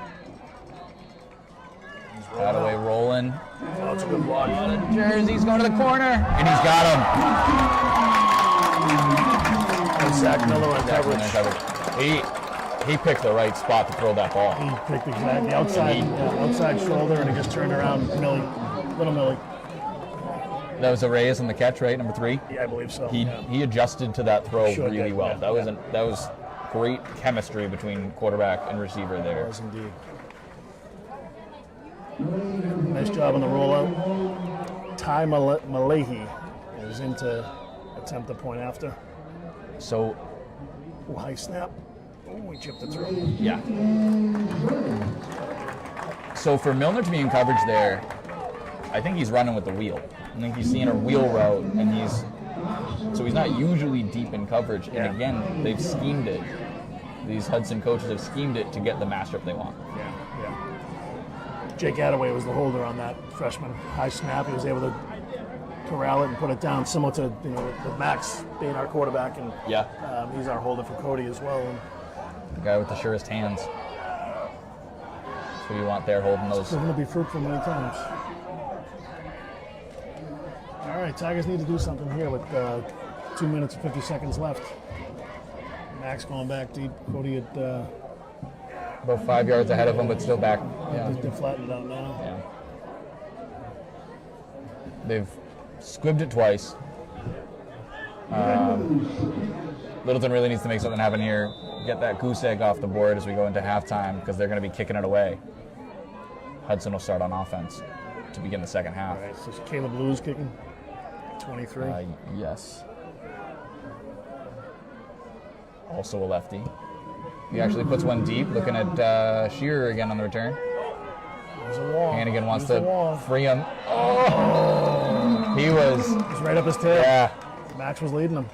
Hadaway rolling. Oh, it's a good block. Jersey's going to the corner, and he's got him. And Zach Miller on coverage. He picked the right spot to throw that ball. He picked exactly outside shoulder, and it just turned around. Little Millie. That was a raise on the catch, right? Number 3. Yeah, I believe so. He adjusted to that throw Sure really did, well. yeah, That was great chemistry between quarterback and receiver there. It was indeed. Nice job on the rollout. Ty Malahi is in to attempt the point after. So, High snap. We chipped it through. yeah. So for Milner to be in coverage there, I think he's running with the wheel. I think he's seeing a wheel route, and he's not usually deep in coverage. Yeah. And again, they've schemed it. These Hudson coaches have schemed it to get the matchup they want. Yeah. Jake Hadaway was the holder on that freshman high snap. He was able to corral it and put it down, similar to with Max being our quarterback, and Yeah. he's our holder for Cody as well. And The guy with the surest hands. That's who you want there holding those. it's going to be fruitful many times. All right, Tigers need to do something here with 2 minutes and 50 seconds left. Max going back deep. Cody at About 5 yards ahead of him, but still back. they're flattened out now. Yeah. They've squibbed it twice. Littleton really needs to make something happen here. Get that goose egg off the board as we go into halftime, because they're going to be kicking it away. Hudson will start on offense to begin the second half. All right, so Caleb Lewis kicking. 23. Yes. Also a lefty. He actually puts one deep, looking at Shearer again on the return. There's a wall. Hannigan wants There's the to wall. free him. Oh! He was, He's right up his tail. yeah. Max was leading him.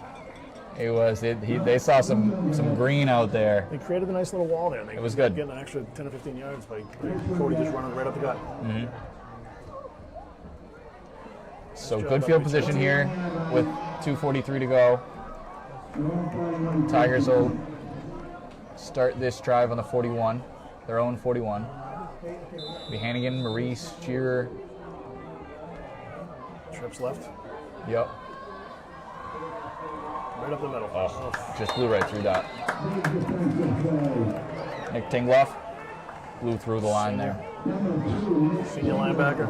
He was. They saw some green out there. They created a nice little wall there. And they It was good. Getting an extra 10 or 15 yards by Cody just running right up the gut. So good field position here with 2:43 to go. Tigers will start this drive on the 41, their own 41. Be Hannigan, Maurice, Shearer. Trips left. Yep. Right up the middle. Oh, just blew right through that. Nick Tingloff blew through the line there. Senior linebacker.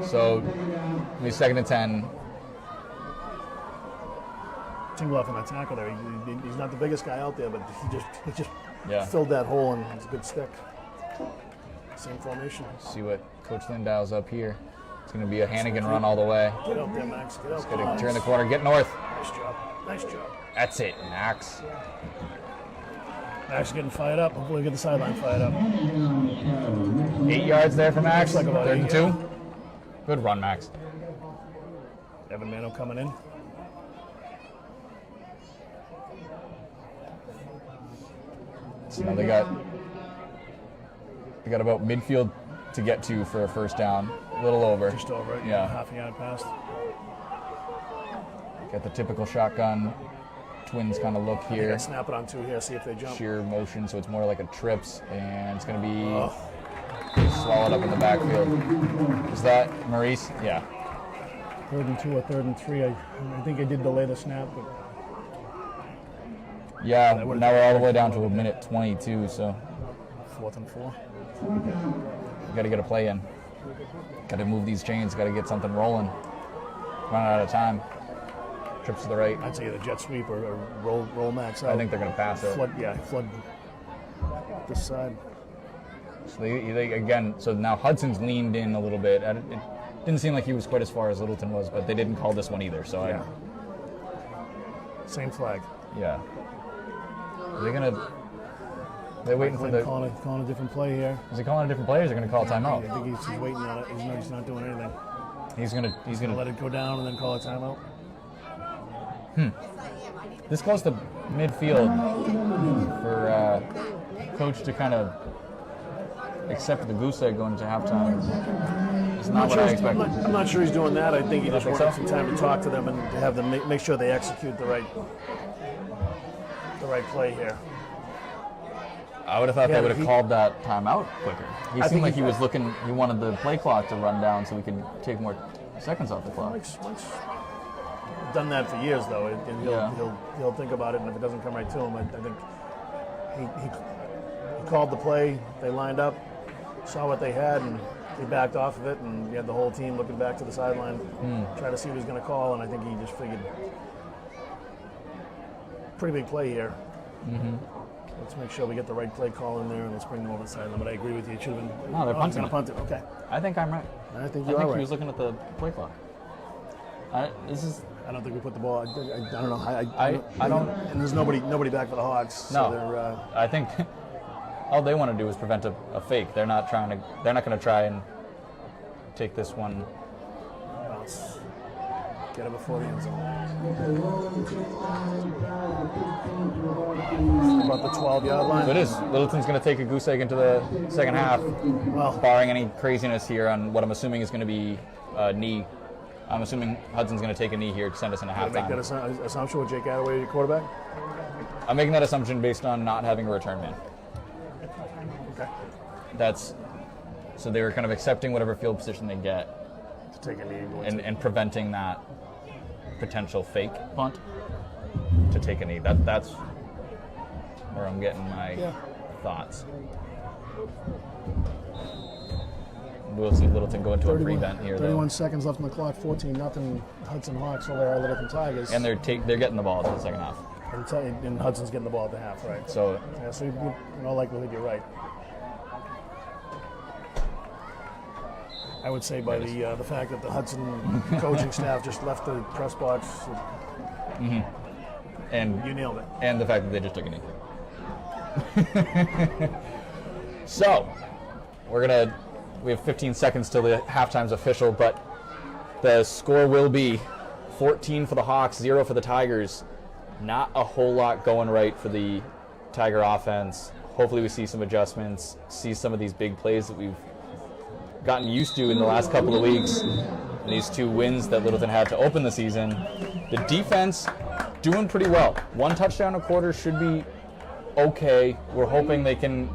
So, we second and 10. Tingloff on that tackle there. He's not the biggest guy out there, but he just Yeah. filled that hole, and it's a good stick. Same formation. See what Coach Lindau's up here. It's going to be a Hannigan run all the way. Get out there, Max. Get out. Going to turn the corner, get north. Nice job. Nice job. That's it, Max. Max getting fired up. Hopefully, we get the sideline fired up. 8 yards there for Max. Looks like about 3rd and 8, 2. yeah. Good run, Max. Evan Mano coming in. So now they got about midfield to get to for a first down. A little over. Just over it. Yeah. Half a yard past. Got the typical shotgun Twins kind of look Yeah, here. snap it on 2 here. See if they jump. Sheer motion, so it's more like a trips, and it's going to be swallowed up in the backfield. Is that Maurice? Yeah. 3rd and 2 or 3rd and 3. I think I did delay the snap, but Yeah, now we're all the way down to a minute 22, so 4th and 4. we got to get a play in. Got to move these chains, got to get something rolling. Running out of time. Trips to the right. I'd say the jet sweep or roll Max out. I think they're going to pass it. flood this side. So they again, so now Hudson's leaned in a little bit. It didn't seem like he was quite as far as Littleton was, but they didn't call this one either. So Yeah. Same flag. yeah. Are they gonna? They're waiting for the. Calling a different play here. Is he calling a different play, or is he gonna call a I timeout? think he's waiting on it. He's not doing anything. He's gonna Let it go down and then call a timeout. This close to midfield for coach to kind of accept the goose egg going to halftime. It's not what I expected. I'm not sure he's doing that. I think he just think wanted so? some time to talk to them and to have them make sure they execute the right play here. I would have thought Yeah, they would have he- called that timeout quicker. He I seemed think like he- he was looking. He wanted the play clock to run down so we could take more seconds off the clock. Mike's done that for years, though, and Yeah. he'll think about it, and if it doesn't come right to him, I think he called the play. They lined up, saw what they had, and he backed off of it, and you had the whole team looking back to the sideline, trying to see what he was going to call, and I think he just figured, pretty big play here. Let's make sure we get the right play call in there, and let's bring them over the sideline. But I agree with you. It should have been. No, they're punting Going to punt it. Okay. I think I'm right. I think I you are think right. he was looking at the play clock. This is I don't think we put the ball. I don't know. I don't. And there's nobody back for the Hawks. So No. they're, I think all they want to do is prevent a fake. They're not trying to. They're not going to try and take this one. bounce. Get it before the end zone. About the 12-yard line. So it is. Littleton's going to take a goose egg into the second half, Well, barring any craziness here on what I'm assuming is going to be a knee. I'm assuming Hudson's going to take a knee here to send us into make that halftime. assumption with Jake Attaway, your quarterback. I'm making that assumption based on not having a return man. Okay. So they were kind of accepting whatever field position they get To take a knee and go into and preventing that potential fake punt to take a knee. That's where I'm getting my thoughts. We'll see Littleton go into a prevent here, 31 though. seconds left on the clock. 14-0 Hudson Hawks over our Littleton Tigers. And they're getting the ball to the second half. And Hudson's getting the ball at the half, right? So Yeah, so in all likelihood, you're right. I would say by the fact that the Hudson coaching staff just left the press box, and you nailed it. and the fact that they just took a knee. So we have 15 seconds till the halftime's official, but the score will be 14 for the Hawks, 0 for the Tigers. Not a whole lot going right for the Tiger offense. Hopefully we see some adjustments, see some of these big plays that we've gotten used to in the last couple of weeks. And these 2 wins that Littleton had to open the season. The defense doing pretty well. 1 touchdown a quarter should be okay. We're hoping they can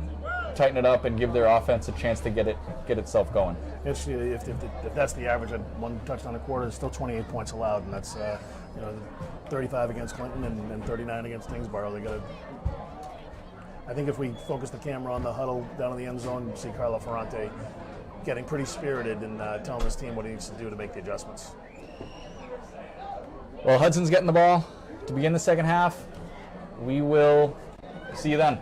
tighten it up and give their offense a chance to get itself going. If that's the average at 1 touchdown a quarter, it's still 28 points allowed, and that's 35 against Clinton and 39 against Tingsboro. They got to. I think if we focus the camera on the huddle down in the end zone, you see Carlo Ferrante getting pretty spirited and telling his team what he needs to do to make the adjustments. Well, Hudson's getting the ball to begin the second half. We will see you then.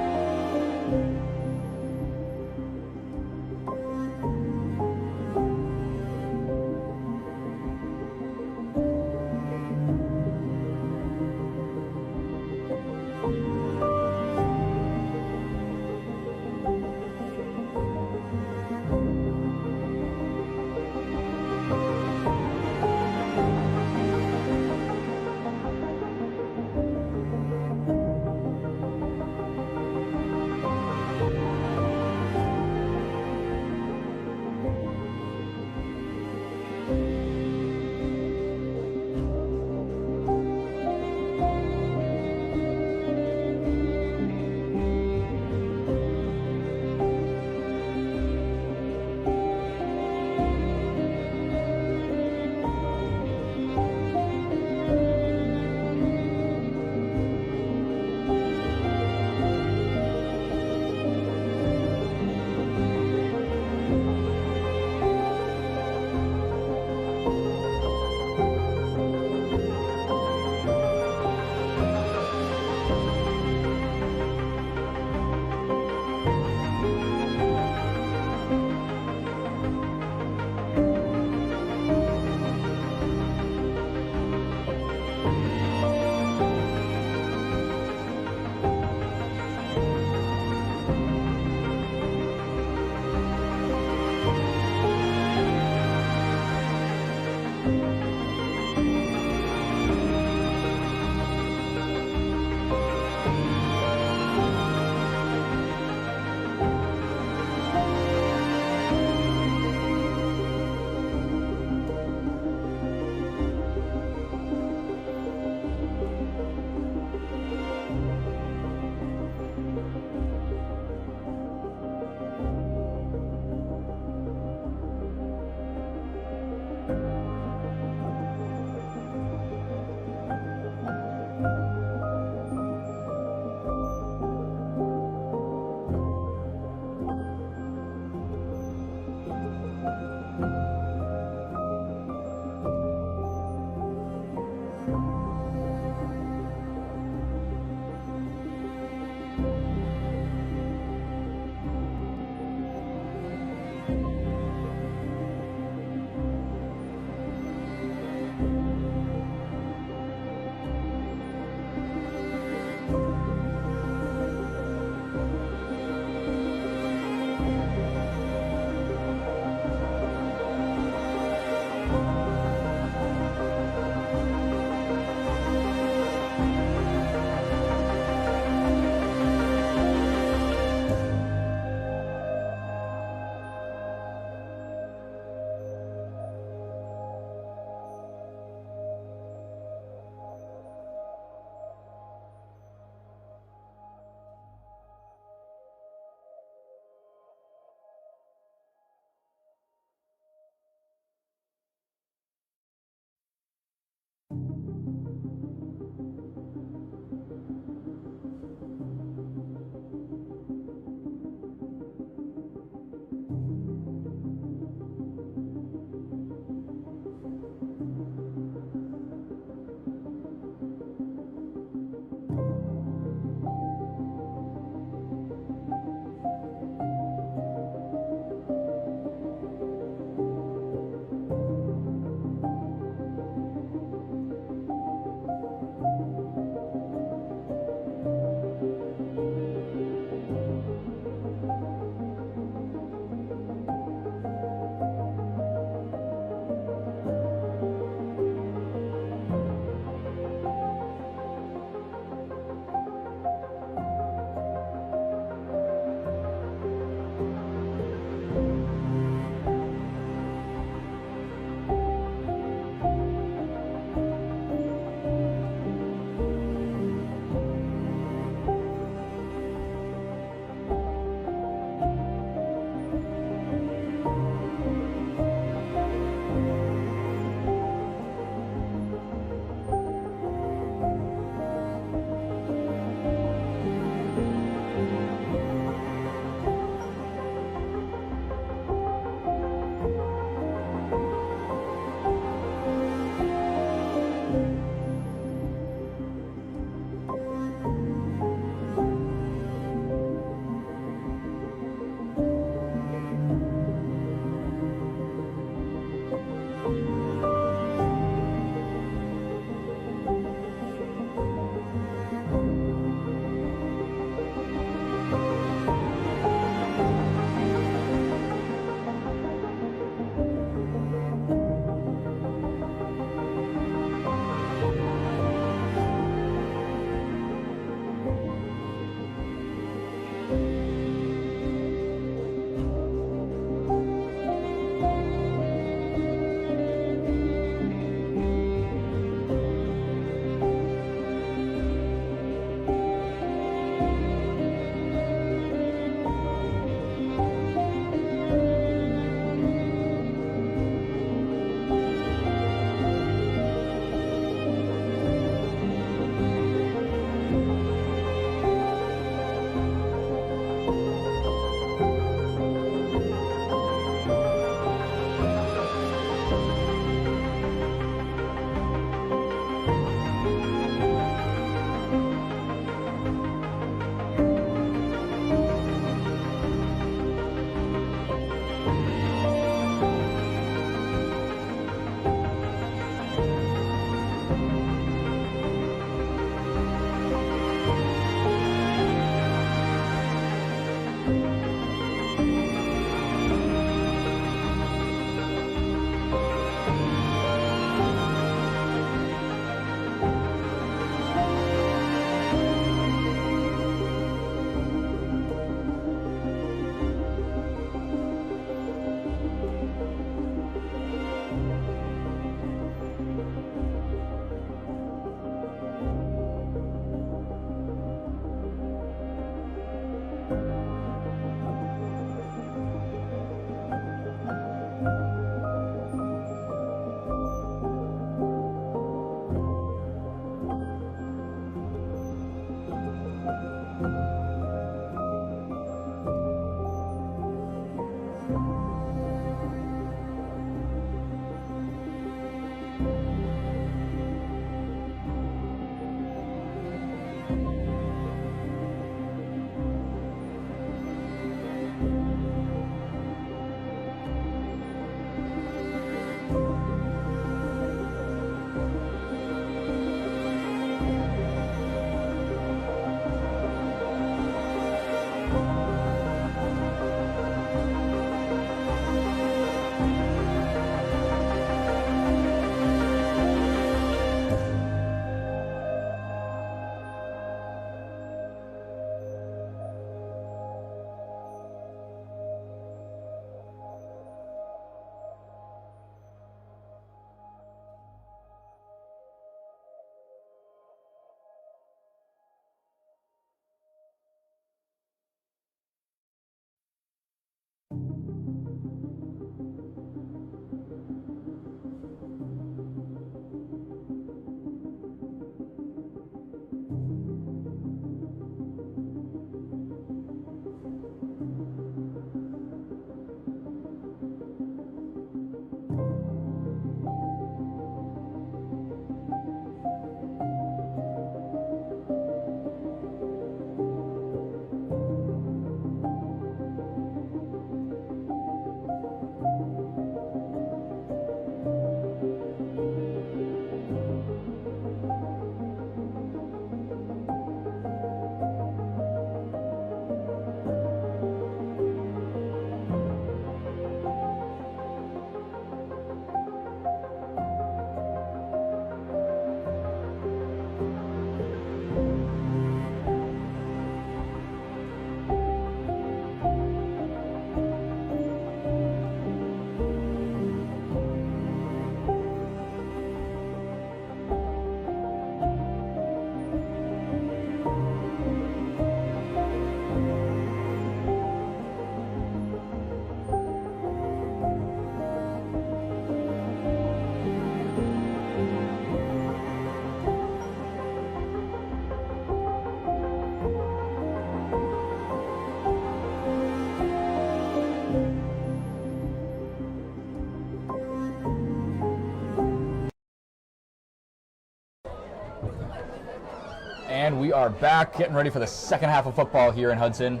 And we are back, getting ready for the second half of football here in Hudson.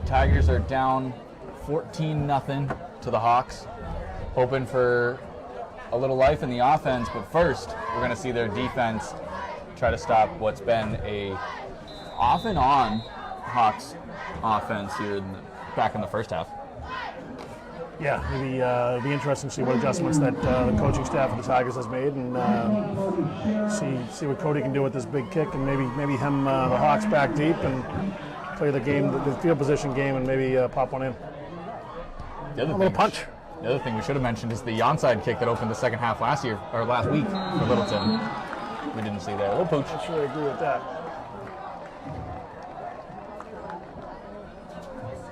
Tigers are down 14-0 to the Hawks, hoping for a little life in the offense. But first, we're going to see their defense try to stop what's been a off and on Hawks offense here back in the first half. Yeah, maybe it'll be interesting to see what adjustments that the coaching staff of the Tigers has made, and see what Cody can do with this big kick, and maybe hem the Hawks back deep and play the game, the field position game, and maybe pop one in. A little punch. The other thing we should have mentioned is the onside kick that opened the second half last week for Littleton. We didn't see that. A little pooch. I sure agree with that.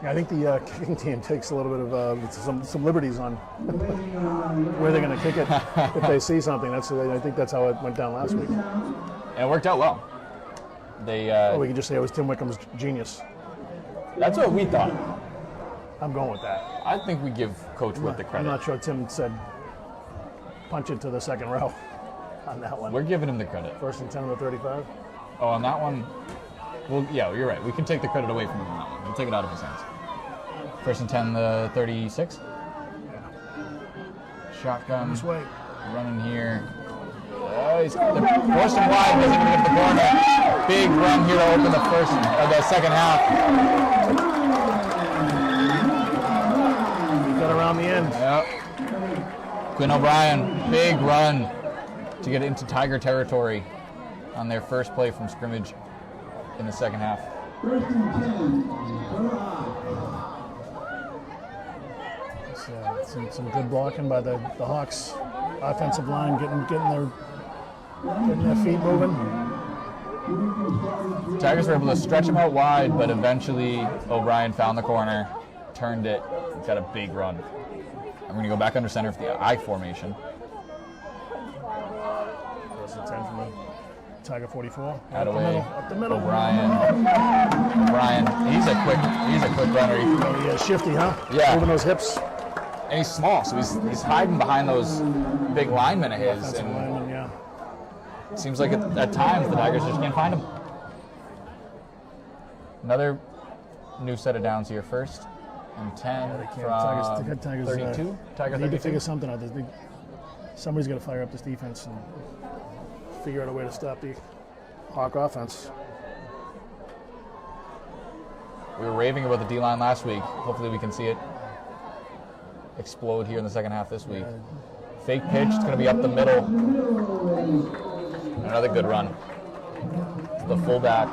Yeah, I think the kicking team takes a little bit of some liberties on where they're going to kick it if they see something. I think that's how it went down last week. And it worked out well. We can just say it was Tim Wickham's genius. That's what we thought. I'm going with that. I think we give Coach Wood the credit. I'm not sure Tim said punch it to the second row on that one. We're giving him the credit. 1st and 10 on the 35. Oh, on that one, well, yeah, you're right. We can take the credit away from him on that one. We'll take it out of his hands. 1st and 10, the 36. Yeah. Shotgun. This way. Running here. He's forced him wide. Doesn't even get the corner. Big run here to open the second half. He got around the end. Yep. Quinn O'Brien, big run to get into Tiger territory on their first play from scrimmage in the second half. Some good blocking by the Hawks offensive line, getting their feet moving. Tigers were able to stretch him out wide, but eventually O'Brien found the corner, turned it, got a big run. I'm going to go back under center for the I formation. 1st and 10 from the Tiger 44. Attaway, Up the middle. O'Brien. He's a quick runner. Oh, yeah, shifty, huh? Yeah. Moving those hips. And he's small, so he's hiding behind those big linemen of his. Offensive And lineman, yeah. it seems like at times the Tigers just can't find him. Another new set of downs here. First and 10 from Tigers, 32. Tiger need to 32. figure something out. Somebody's got to fire up this defense and figure out a way to stop the Hawk offense. We were raving about the D-line last week. Hopefully we can see it explode here in the second half this week. Fake pitch, it's going to be up the middle. Another good run. The fullback.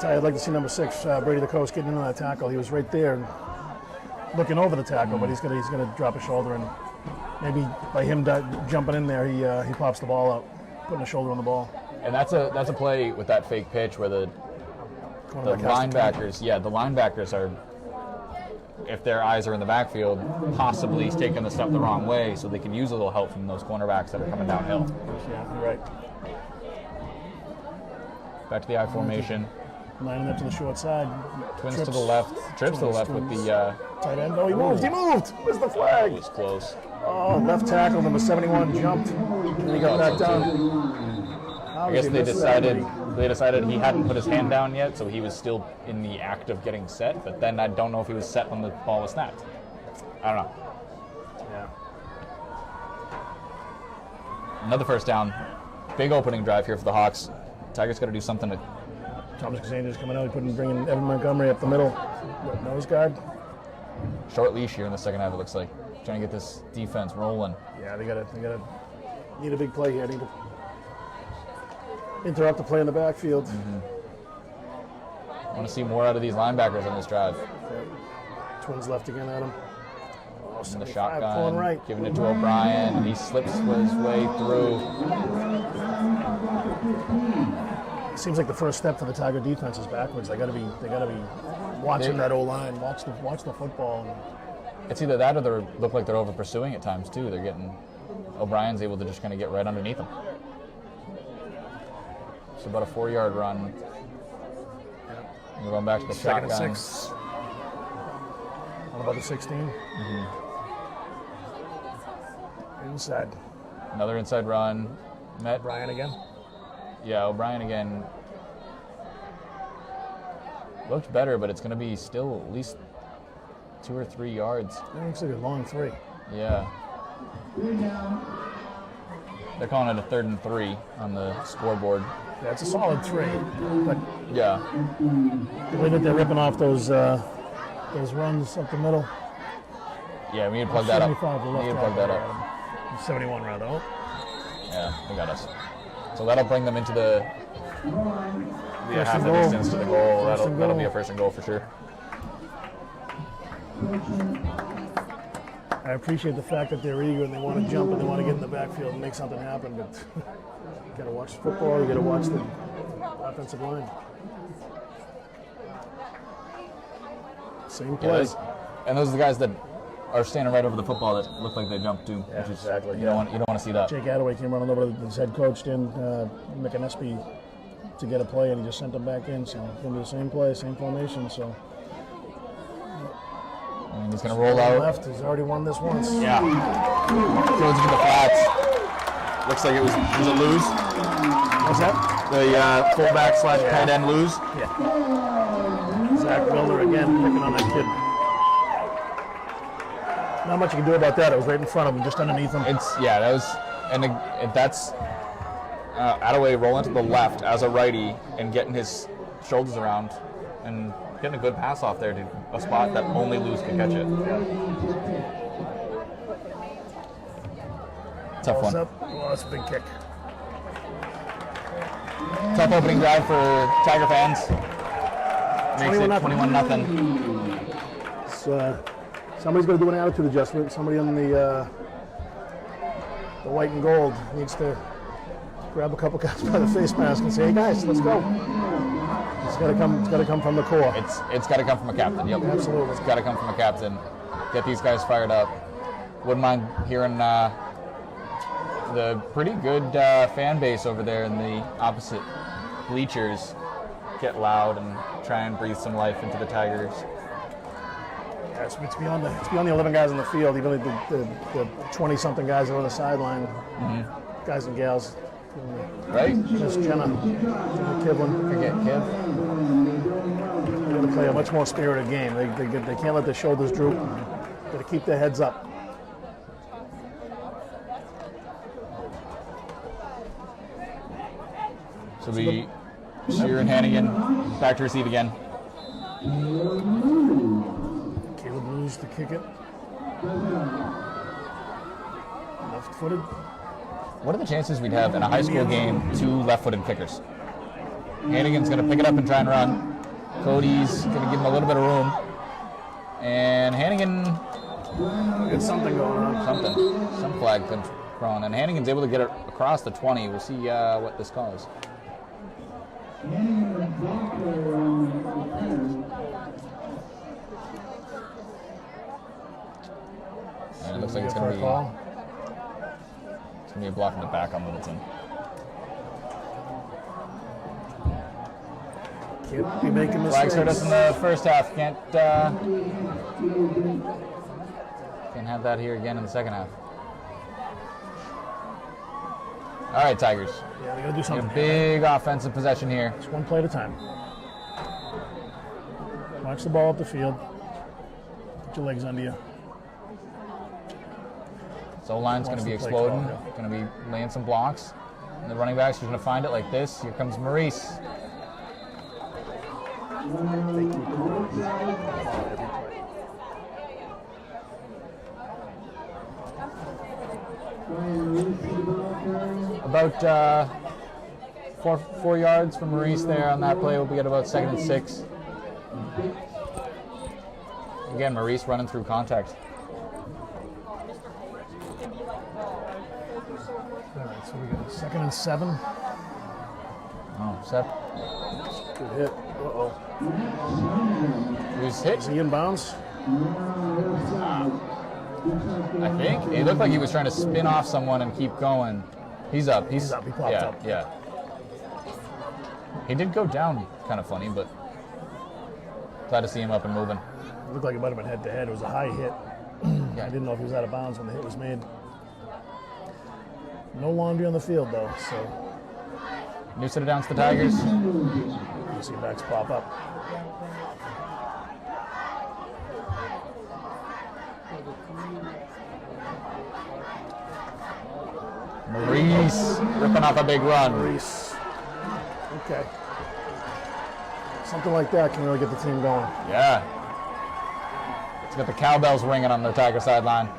I'd like to see number 6, Brady the Coast, getting into that tackle. He was right there looking over the tackle, but he's gonna drop his shoulder, and maybe by him jumping in there, he pops the ball out, putting his shoulder on the ball. And that's a play with that fake pitch where the linebackers are, if their eyes are in the backfield, possibly taking the stuff the wrong way, so they can use a little help from those cornerbacks that are coming downhill. Yeah, you're right. Back to the I formation. Lining up to the short side. Twins to the left. Trips to the left with the tight end. Oh, he moved. Where's the That flag? was close. Oh, left tackle, number 71 jumped. And he got back down. I guess they decided he hadn't put his hand down yet, so he was still in the act of getting set. But then I don't know if he was set when the ball was snapped. I don't know. Yeah. Another first down. Big opening drive here for the Hawks. Tigers got to do something to. Thomas Cassandra's coming out, bringing Evan Montgomery up the middle. Nose guard. Short leash here in the second half, it looks like. Trying to get this defense rolling. Yeah, they gotta need a big play here. Need to interrupt the play in the backfield. I want to see more out of these linebackers on this drive. Twins left again at him. Oh, In the 75, shotgun, pulling right. giving it to O'Brien, and he slips his way through. Seems like the first step for the Tiger defense is backwards. They gotta be watching that O-line, watch the football. It's either that or they look like they're over pursuing at times too. They're getting O'Brien's able to just kind of get right underneath them. It's about a 4-yard run. We're going back to the Second shotgun. and 6. What about the 16? Inside. Another inside run. Met. Brian again. Yeah, O'Brien again. Looked better, but it's going to be still at least 2 or 3 yards. That looks like a long 3. Yeah. They're calling it a 3rd and 3 on the scoreboard. Yeah, it's a solid 3. But Yeah. the way that they're ripping off those runs up the middle. Yeah, we need to plug that up. 75, the We left need to plug that tackle. up. 71 rather. Oh. Yeah, they got us. So that'll bring them into the half and the goal. distance to the goal. First and That'll be goal. a first and goal for sure. I appreciate the fact that they're eager and they want to jump and they want to get in the backfield and make something happen, but you got to watch football, you got to watch the offensive line. Same play. And those are the guys that are standing right over the football that look like they jumped too. Yeah, which is, exactly, You don't want to see that. Jake Attaway came running over to his head coach, McAnespie, to get a play, and he just sent him back in. So he's going to do the same play, same formation. So And he's going to roll out. left. He's already won this once. Yeah. Throws it to the flats. Looks like it was a lose. What's that? The fullback / tight end lose. Yeah. Zach Miller again picking on that kid. Not much you can do about that. It was right in front of him, just underneath him. That was, and that's Attaway rolling to the left as a righty and getting his shoulders around and getting a good pass off there to a spot that only Luz could catch it. Tough Ball's one. up. Oh, that's a big kick. Tough opening drive for Tiger fans. Makes it 21-0. 21-0. So, somebody's going to do an attitude adjustment. Somebody on the white and gold needs to grab a couple guys by the face mask and say, "Hey guys, let's go." It's got to come. It's got to come from the core. It's got to come from a captain. Yep, Absolutely. It's got to come from a captain. Get these guys fired up. Wouldn't mind hearing the pretty good fan base over there in the opposite bleachers get loud and try and breathe some life into the Tigers. Yeah, it's beyond the 11 guys on the field, even the 20-something guys that are on the sideline, guys and gals. Right? Miss Jenna Kivlin. Forget Kiv. They're going to play a much more spirited game. They can't let their shoulders droop. Got to keep their heads up. So we Shear and Hannigan back to receive again. Caleb moves to kick it. Left-footed. What are the chances we'd have in a high school game 2 left-footed kickers? Hannigan's going to pick it up and try and run. Cody's going to give him a little bit of room. And Hannigan... Got something going on. Some flag thrown. And Hannigan's able to get it across the 20. We'll see what this calls. And it looks like it's going to be a block in the back on Littleton. Can't be making mistakes. Flags hurt us in the first half. Can't have that here again in the second half. All right, Tigers. Yeah, they got to do A something. big offensive possession here. It's one play at a time. March the ball up the field. Put your legs under you. So line's going to be Watch the play exploding. call, Going to be laying some blocks. And the running backs are going to find it like this. Here comes Maurice. About 4 yards from Maurice there on that play. We'll be at about 2nd and 6. Again, Maurice running through contact. All right, so we got 2nd and 7. Oh, Seth. Good hit. Uh-oh. Who's hit? Is he in bounds? I think. He looked like he was trying to spin off someone and keep going. He's up. He's up. He popped up. Yeah. He did go down kind of funny, but glad to see him up and moving. It looked like it might have been head-to-head. It was a high hit. I didn't know if he was out of bounds when the hit was made. No laundry on the field, though, so New set it down to the Tigers. you see backs pop up. Maurice ripping off a big run. Reese. Okay. Something like that can really get the team going. Yeah. Let's get the cowbells ringing on the Tiger sideline.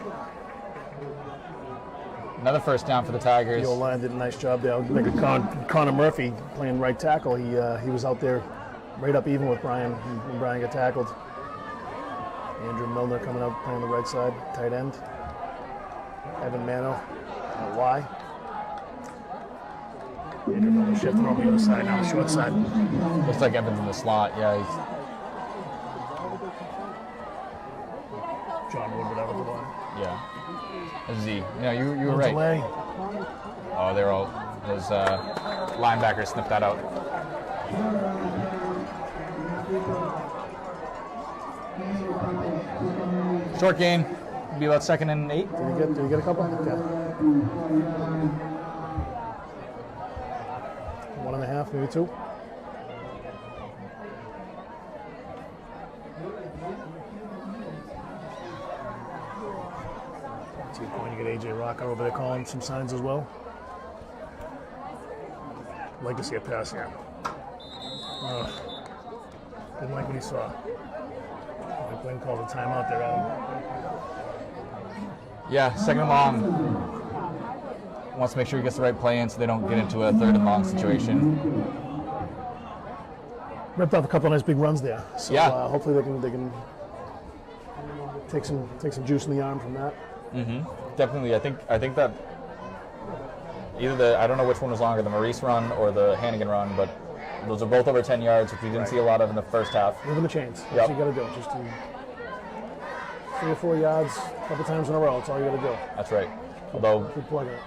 Another first down for the Tigers. The O-line did a nice job there. Connor Murphy playing right tackle. He was out there right up even with Brian when Brian got tackled. Andrew Milner coming out playing the right side, tight end. Evan Mano, Y. Andrew Milner shifting over the other side now, the short side. Looks like Evans in the slot. Yeah, he's John Wood, whatever the one. yeah. Z. Yeah, you were right. Delay. Oh, they're all those linebackers sniffed that out. Short gain. Be about 2nd and 8. Did we get a couple? Okay. 1.5, maybe 2. That's a good point. You get AJ Rocker over there calling some signs as well. I'd like to see a pass here. Didn't like what he saw. Mike Glenn called a timeout there, Adam. Yeah, 2nd and long. Wants to make sure he gets the right play in so they don't get into a 3rd and long situation. Ripped off a couple of nice big runs there. So Yeah. Hopefully they can take some juice in the arm from that. Definitely, I think that either I don't know which one was longer, the Maurice run or the Hannigan run, but those are both over 10 yards, which we didn't see a lot of in the first half. Moving the chains. That's Yep. what you got to do. Just 3 or 4 yards, a couple times in a row. That's all you got to do. That's right. Although Keep plugging it.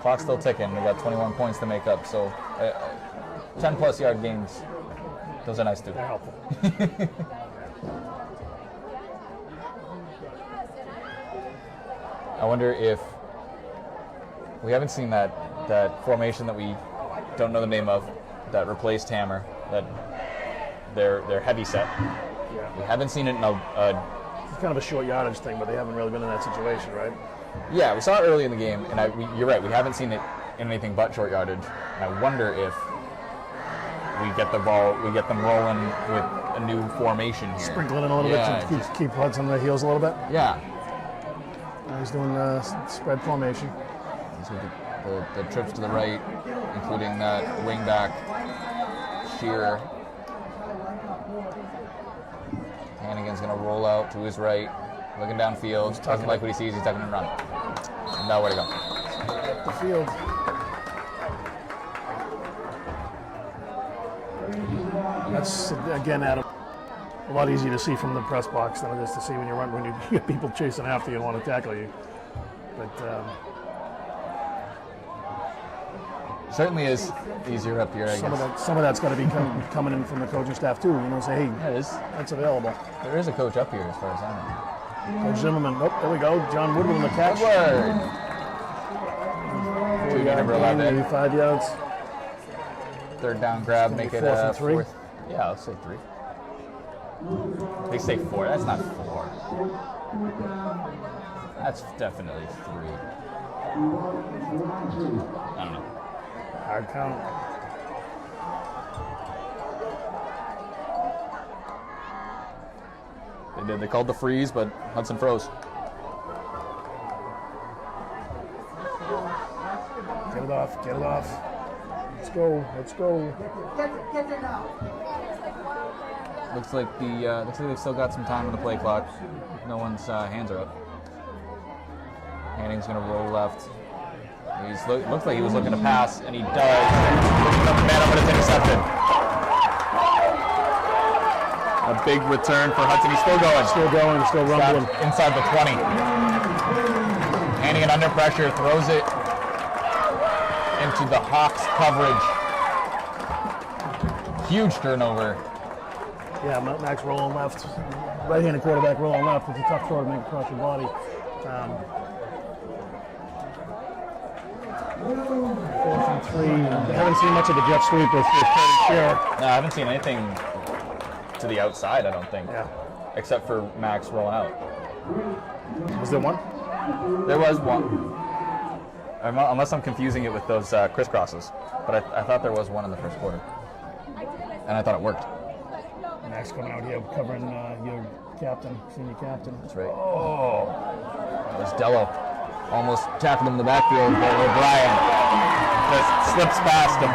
Clock's still ticking. We got 21 points to make up, so 10-plus yard gains. Those are nice too. They're helpful. I wonder if we haven't seen that formation that we don't know the name of, that replaced Hammer, that they're heavy set. Yeah. We haven't seen it in It's kind of a short yardage thing, but they haven't really been in that situation, right? yeah, we saw it early in the game, and you're right, we haven't seen it in anything but short yardage. And I wonder if we get them rolling with a new formation here. Sprinkle it in a little bit to keep Hudson on their heels a little bit. Yeah. He's doing spread formation. These are the trips to the right, including that wing back, Shearer. Hannigan's going to roll out to his right, looking downfield. Doesn't like what he sees. He's tucking and run. Nowhere to go. The field. That's, again, Adam, a lot easier to see from the press box than it is to see when you get people chasing after you and want to tackle you. But certainly is easier up here, I guess. Some of that's got to be coming in from the coaching staff too. Say, hey, It is. that's available. There is a coach up here, as far as I know. Coach Zimmerman. Oh, there we go. John Woodward on the catch. Woodward. 2 number 11. Maybe 5 yards. Third down grab, make it 4th and 3. fourth. Yeah, let's say 3. They say 4. That's not 4. That's definitely 3. I don't know. Hard count. They did. They called the freeze, but Hudson froze. Get it off. Get it off. Let's go. Let's go. Get there now. Looks like they've still got some time on the play clock. No one's hands are up. Hanning's gonna roll left. Looks like he was looking to pass, and he does. Man up, but it's intercepted. A big return for Hudson. He's still going. Still rumbling. Inside the 20. Hannigan under pressure, throws it into the Hawks coverage. Huge turnover. Yeah, Max rolling left. Right-handed quarterback rolling left. It's a tough throw to make across your body. 4th and 3. I haven't seen much of the jet sweep with Cody Shearer. No, I haven't seen anything to the outside, I don't think. Yeah. Except for Max rolling out. Was there one? There was one. Unless I'm confusing it with those crisscrosses. But I thought there was one in the first quarter. And I thought it worked. Max coming out here covering your captain, senior captain. That's right. Oh. That was Dello. Almost tackled him in the backfield, but O'Brien just slips past him.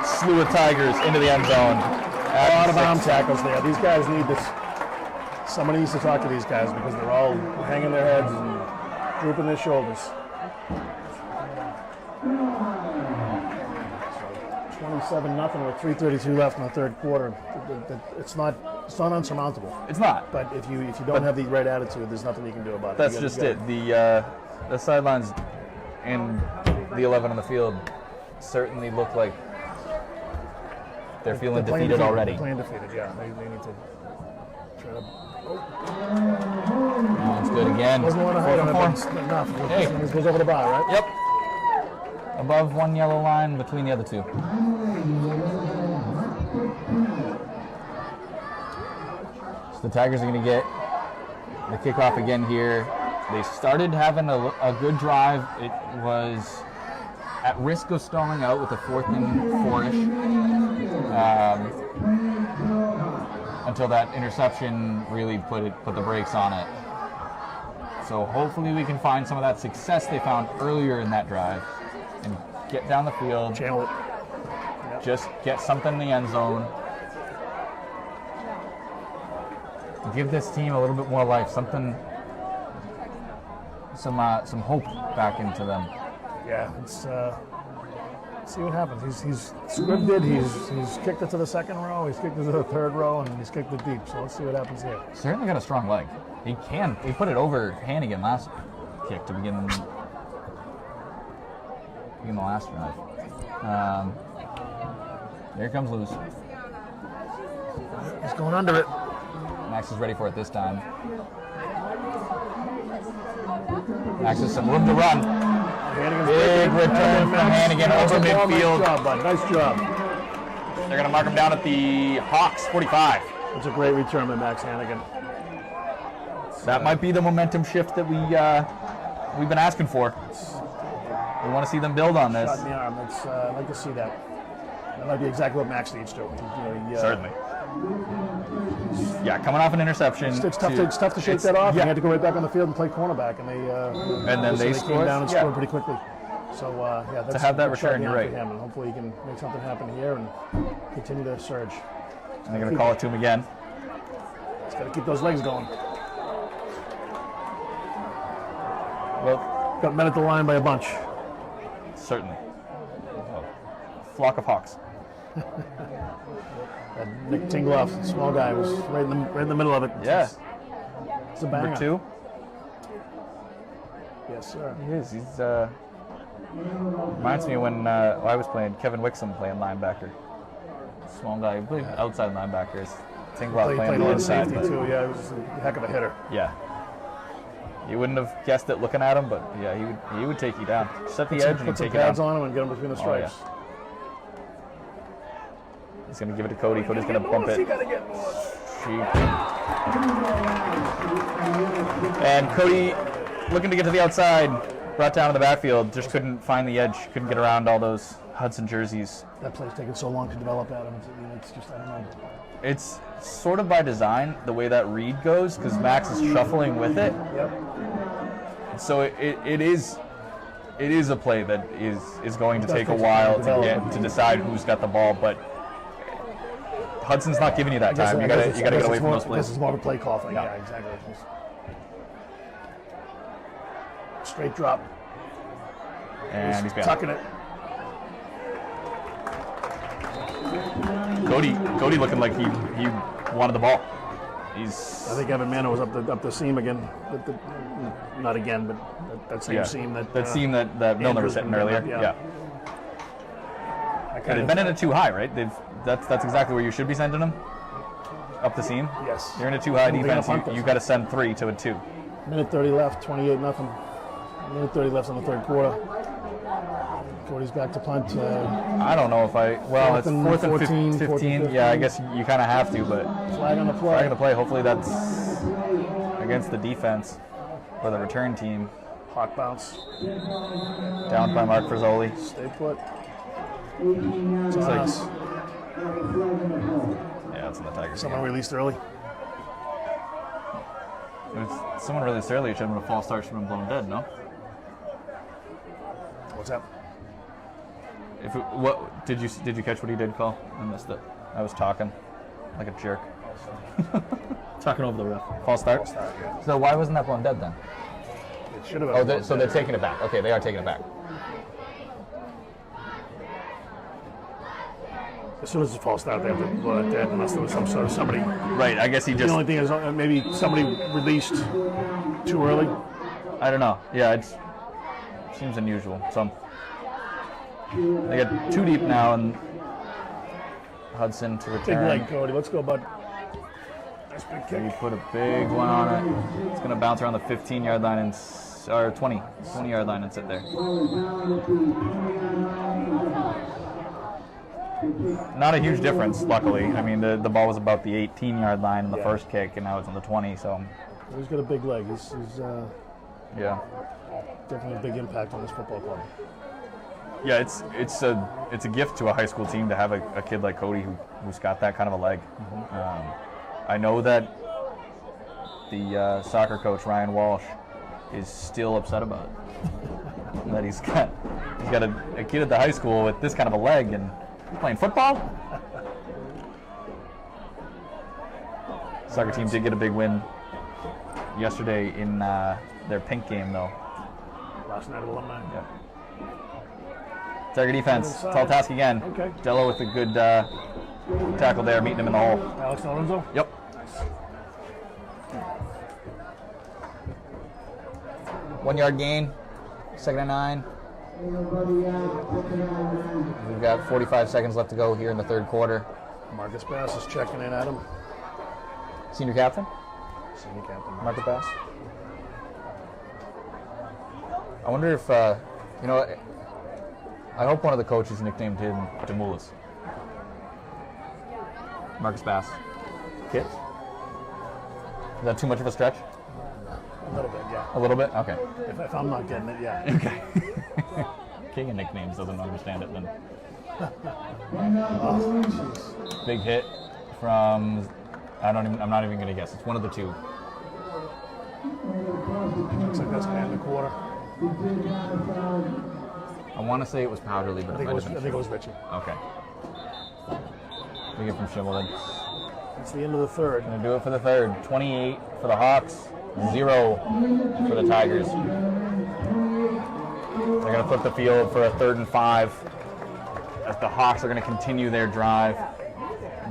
Slew of Tigers into the end zone. A lot of arm tackles there. These guys need this. Somebody needs to talk to these guys because they're all hanging their heads and drooping their shoulders. 27-0 with 3:32 left in the third quarter. It's not unsurmountable. It's not. But if you don't have the right attitude, there's nothing you can do about it. That's just it. The sidelines and the 11 on the field certainly look like they're feeling defeated already. They're playing defeated, yeah. They need to try to. That's good again. Wasn't one to hide on it, but it's enough. Hey. This goes over the bar, right? Yep. Above one yellow line, between the other two. So the Tigers are going to get the kickoff again here. They started having a good drive. It was at risk of stalling out with a 4th and 4-ish until that interception really put the brakes on it. So hopefully we can find some of that success they found earlier in that drive and get down the field. Channel it. Yep. Just get something in the end zone. Give this team a little bit more life, some hope back into them. Yeah, it's see what happens. He's scripted. He's kicked it to the second row. He's kicked it to the third row, and he's kicked it deep. So let's see what happens here. Certainly got a strong leg. He put it over Hannigan last kick to begin. in the last drive. Here comes Luz. He's going under it. Max is ready for it this time. Max has some room to run. Big return from Hannigan over midfield. Nice job, bud. Nice job. They're going to mark him down at the Hawks 45. It's a great return by Max Hannigan. That might be the momentum shift that we've been asking for. We want to see them build on this. Shot in the arm. I'd like to see that. That might be exactly what Max needs to. Certainly. Yeah, coming off an interception. It's tough to shake that off. They had to go right back on the field and play cornerback, and they scored. Came down and scored pretty quickly. So that's to have that return, you're right. for him, and hopefully he can make something happen here and continue to surge. And they're going to call it to him again. He's got to keep those legs going. Well, got met at the line by a bunch. Certainly. Flock of hawks. Nick Tingloff, small guy, was right in the middle of it. Yeah. It's a banger. Number 2. Yes, sir. He is. He's reminds me when I was playing Kevin Wixom playing linebacker. Small guy, he played outside linebackers. Tingloff He playing played a the lot of inside. safety too. Yeah, he was a heck of a hitter. Yeah. You wouldn't have guessed it looking at him, but yeah, he would take you down. Set the edge and he'd Put some take you down. pads on him and get him between the stripes. Oh, yeah. He's going to give it to Cody. Cody's going to bump it. And Cody, looking to get to the outside, brought down to the backfield, just couldn't find the edge, couldn't get around all those Hudson jerseys. That play's taken so long to develop, Adam. It's just, I don't know. It's sort of by design, the way that read goes, because Max is shuffling with it. Yep. So it is a play that is going to take a while to decide who's got the ball, but Hudson's not giving you that time. You got to get away from those plays. This is more of a play call thing. Yeah, exactly. Straight drop. And he's behind. Tucking it. Cody looking like he wanted the ball. I think Evan Mano was up the seam again. Not again, but that same seam that seam that Milner was hitting earlier. Yeah. They've been in it too high, right? That's exactly where you should be sending them. Up the seam. Yes. You're in a too high defense. You got to send 3 to a 2. Minute 30 left. 28-0. Minute 30 left in the third quarter. Cody's back to punt. I don't know if it's 4th and 15. Yeah, I guess you kind of have to, but flag on the play. Flag on the play. Hopefully that's against the defense or the return team. Hot bounce. Down by Mark Frizzoli. Stay put. It's on us. Yeah, it's in the Tigers. Someone released early. If someone released early, it should have been a false start, should have been blown dead, no? What's that? Did you catch what he did call? I missed it. I was talking like a jerk. Talking over the ref. False start? False start, yeah. So why wasn't that blown dead then? It should have been. So they're taking it back. Okay, they are taking it back. As soon as it's a false start, they have to blow it dead unless there was some sort of somebody. Right, I guess he just... The only thing is maybe somebody released too early. I don't know. Yeah, it seems unusual. So they get 2 deep now, and Hudson to return. Big leg, Cody. Let's go, bud. Nice big kick. He put a big one on it. It's going to bounce around the 15-yard line or 20-yard line and sit there. Not a huge difference, luckily. I mean, the ball was about the 18-yard line in the first kick, and now it's on the 20. So he's got a big leg. He's definitely a big impact on this football club. Yeah, it's a gift to a high school team to have a kid like Cody who's got that kind of a leg. Mm-hmm. I know that the soccer coach Ryan Walsh is still upset about it. That he's got a kid at the high school with this kind of a leg and playing football. Soccer team did get a big win yesterday in their pink game, though. Last night of alumni. Yeah. Tiger defense, tall task again. Okay. Dello with a good tackle there, meeting him in the hole. Alex Lorenzo? Yep. 1 yard gain, 2nd and 9. We've got 45 seconds left to go here in the third quarter. Marcus Bass is checking in at him. Senior captain, Senior captain. Marcus Bass. I wonder if, you know, I hope one of the coaches nicknamed him Demoulas. Marcus Bass. Kit? Is that too much of a stretch? A little bit, yeah. A little bit? Okay. If I'm not getting it, yeah. Okay. King of nicknames doesn't understand it then. Oh, jeez. Big hit from, I'm not even going to guess. It's one of the two. Looks like that's going to end the quarter. I want to say it was Powderly, but I think it was Richie. Okay. Big hit from Schimmel then. It's the end of the third. Gonna do it for the third. 28 for the Hawks, 0 for the Tigers. They're gonna flip the field for a 3rd and 5 as the Hawks are gonna continue their drive.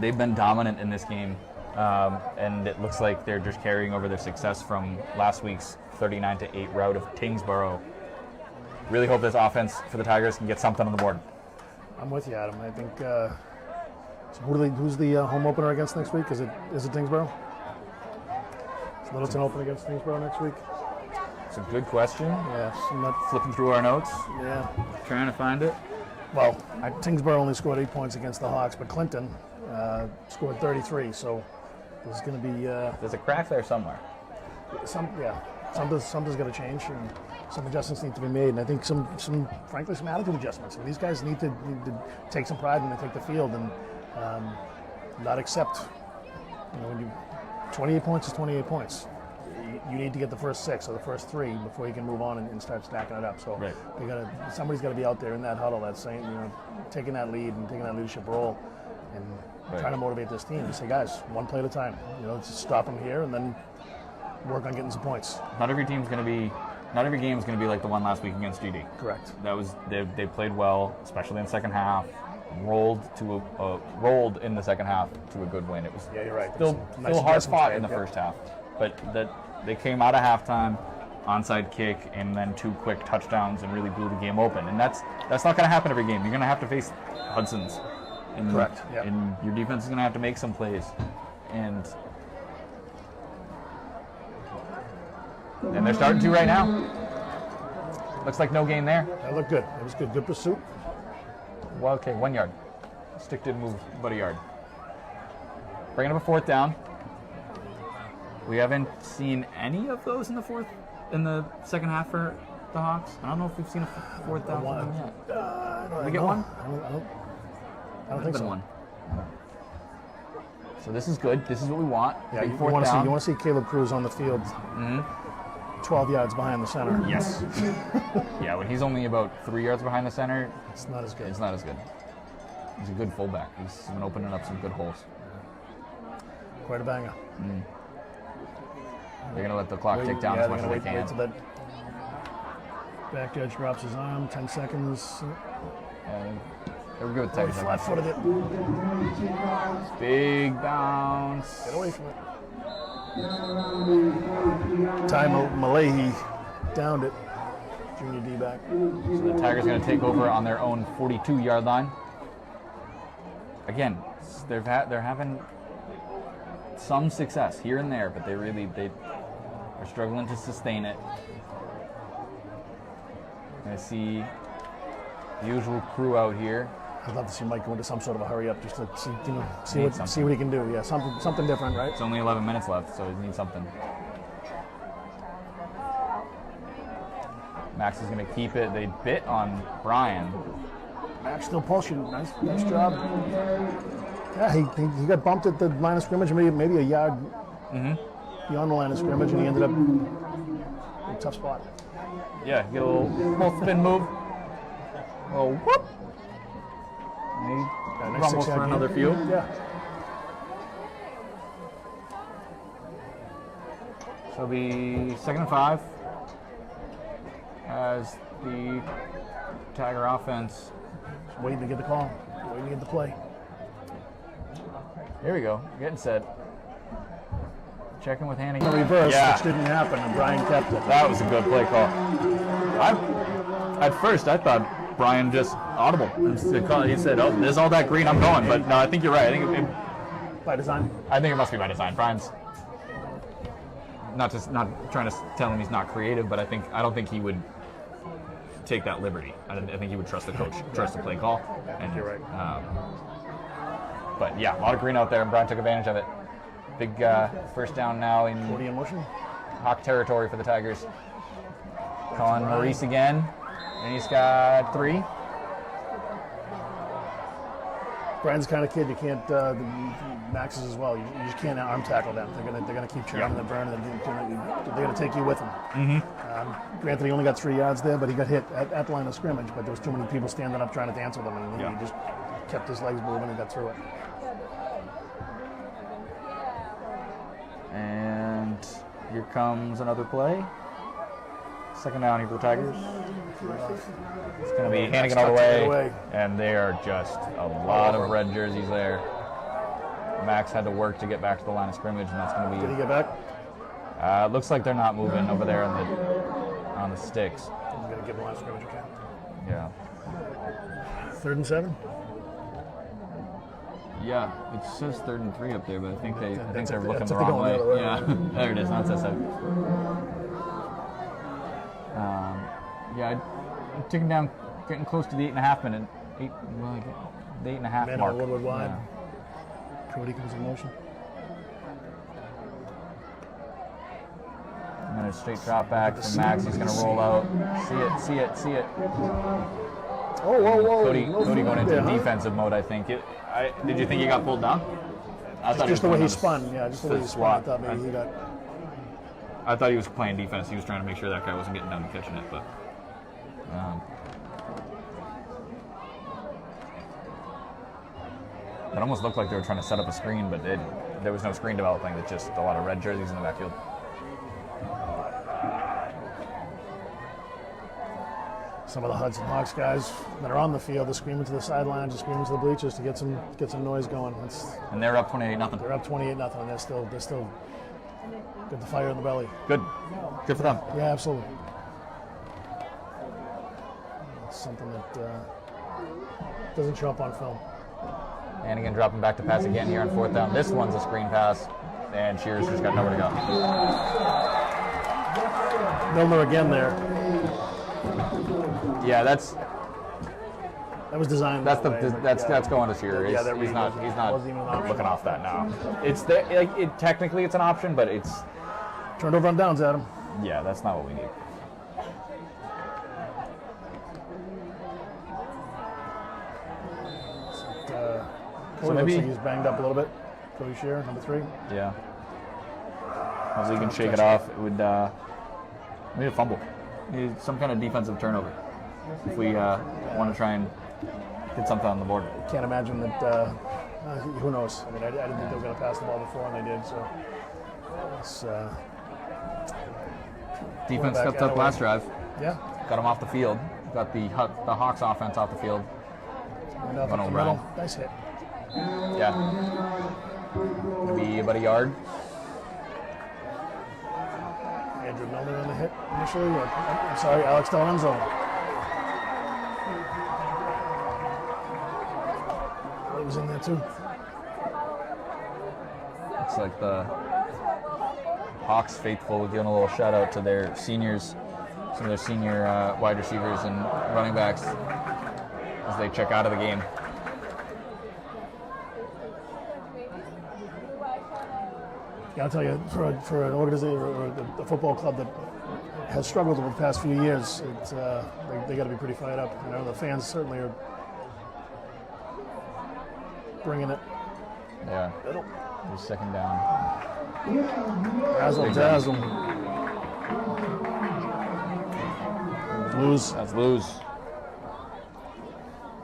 They've been dominant in this game, and it looks like they're just carrying over their success from last week's 39-8 rout of Tingsboro. Really hope this offense for the Tigers can get something on the board. I'm with you, Adam. I think. So who's the home opener against next week? Is it Tingsboro? Is Littleton open against Tingsboro next week? It's a good question. Yes, I'm not. Flipping through our notes, Yeah. trying to find it. Well, Tingsboro only scored 8 points against the Hawks, but Clinton scored 33. So there's going to be There's a crack there somewhere. something's going to change, and some adjustments need to be made. And I think frankly, some attitude adjustments. These guys need to take some pride when they take the field and not accept. When 28 points is 28 points. You need to get the first 6 or the first 3 before you can move on and start stacking it up. So Right. somebody's got to be out there in that huddle that's saying, taking that lead and taking that leadership role and Right. trying to motivate this team to say, guys, one play at a time. Just stop them here and then work on getting some points. Not every game's going to be like the one last week against GD. Correct. They played well, especially in the second half. Rolled in the second half to a good win. It was Yeah, you're right. still Nice hard adjustments fought made, in the yep. first half, but they came out of halftime, onside kick, and then 2 quick touchdowns and really blew the game open. And that's not going to happen every game. You're going to have to face Hudson's. And, Correct, yep. And your defense is going to have to make some plays. And they're starting to right now. Looks like no gain there. That looked good. It was good. Good pursuit. Well, okay, 1 yard. Stick didn't move but a yard. Bringing up a 4th down. We haven't seen any of those in the second half for the Hawks. I don't know if we've seen a 4th down for them yet. Did we get one? I don't think so. One. So this is good. This is what we want. Yeah, Big you 4th want down. to see Caleb Cruz on the field, 12 yards behind the center. Yes. Yeah, when he's only about 3 yards behind the center, It's not as good. it's not as good. He's a good fullback. He's been opening up some good holes. Quite a banger. They're going to let the clock tick down as much as they wait can. till that back edge drops his arm. 10 seconds. And they were good with Tigers. Flat-footed it. Big bounce. Get away from it. Ty Malahi downed it. Junior D-back. So the Tigers are going to take over on their own 42-yard line. Again, they're having some success here and there, but they're struggling to sustain it. I see the usual crew out here. I'd love to see Mike go into some sort of a hurry up just to see Need what he can do. Yeah, something different, right? It's only 11 minutes left, so he needs something. Max is going to keep it. They bit on Brian. Max still pulsing. Nice job. Yeah, he got bumped at the line of scrimmage, maybe a yard beyond the line of scrimmage, and he ended up in a tough spot. Yeah, get a little spin move. A little whoop. And he Nice rumbles 6-yard for another gain. few. Yeah. So it'll be 2nd and 5 as the Tiger offense. Just waiting to get the call. Waiting to get the play. Here we go. Getting set. Checking with Hannigan. The reverse, Yeah. which didn't happen, and Brian kept it. That was a good play call. At first, I thought Brian just audible. He said, "Oh, there's all that green. I'm going." But no, I think you're right. By design. I think it must be by design. Brian's not trying to tell him he's not creative, but I don't think he would take that liberty. I think he would trust the coach, trust the play call. And you're right. But yeah, a lot of green out there, and Brian took advantage of it. Big first down now in 40 in motion. Hawk territory for the Tigers. Calling Maurice again, and he's got 3. Brian's the kind of kid you can't. Max's as well. You just can't arm tackle them. They're gonna keep churning the burn, and they're gonna take you with them. Granted, he only got 3 yards there, but he got hit at the line of scrimmage. But there was too many people standing up trying to dance with him, and he just kept his legs moving and got through it. And here comes another play. Second down here for the Tigers. It's going to be Hannigan all the way, and they are just a lot of red jerseys there. Max had to work to get back to the line of scrimmage, and that's going to be. Did he get back? Looks like they're not moving over there on the sticks. I'm going to give the line of scrimmage a count. Yeah. 3rd and 7. Yeah, it says 3rd and 3 up there, but I think they're looking that's the if they're wrong way. going the other way. Yeah, there it is. Now it says 7. Yeah, I'm ticking down, getting close to the 8.5 minute. The 8.5 Man mark. Woodward wide. Yeah. Cody comes in motion. And then a straight drop back from Max. He's going to roll out. See it. Oh, whoa. Cody going into there, huh? defensive mode, I think. Did you think he got pulled down? I thought Just the way he was spun. Yeah, just the way he spun. I thought maybe he got. I thought he was playing defense. He was trying to make sure that guy wasn't getting down and catching it, but. It almost looked like they were trying to set up a screen, but there was no screen developing. It's just a lot of red jerseys in the backfield. Some of the Hudson Hawks guys that are on the field, they're screaming to the sidelines, they're screaming to the bleachers to get some noise going. And they're up 28-0. They're up 28-0, and they're still got the fire in the belly. Good for them. Yeah, absolutely. It's something that doesn't show up on film. Hannigan dropping back to pass again here on 4th down. This one's a screen pass, and Shears just got nowhere to go. Milner again there. Yeah, that was designed. that's that's going to Shears. Yeah, that he's not wasn't even an option. looking off that now. It's there, technically it's an option, but it's turned over on downs, Adam. yeah, that's not what we need. Cody looks like he's banged up a little bit. Cody Shear, number 3. Yeah. Hopefully he can shake it off. It would we need a fumble. We need some kind of defensive turnover if we want to try and get something on the board. Can't imagine that. Who knows? I mean, I didn't think they were going to pass the ball before, and they did. So it's, defense stepped up last drive. Yeah. Got them off the field. Got the Hawks offense off the field. Nice hit. Yeah. Maybe about a yard. Andrew Milner in the hit initially. I'm sorry, Alex Delenzo. He was in there too. Looks like the Hawks faithful giving a little shout out to their seniors, some of their senior wide receivers and running backs as they check out of the game. Yeah, I'll tell you, for an organization or a football club that has struggled over the past few years, they got to be pretty fired up. You know, the fans certainly are bringing it. Yeah. Here's 2nd down. Dazzle. Lose. That's Lose.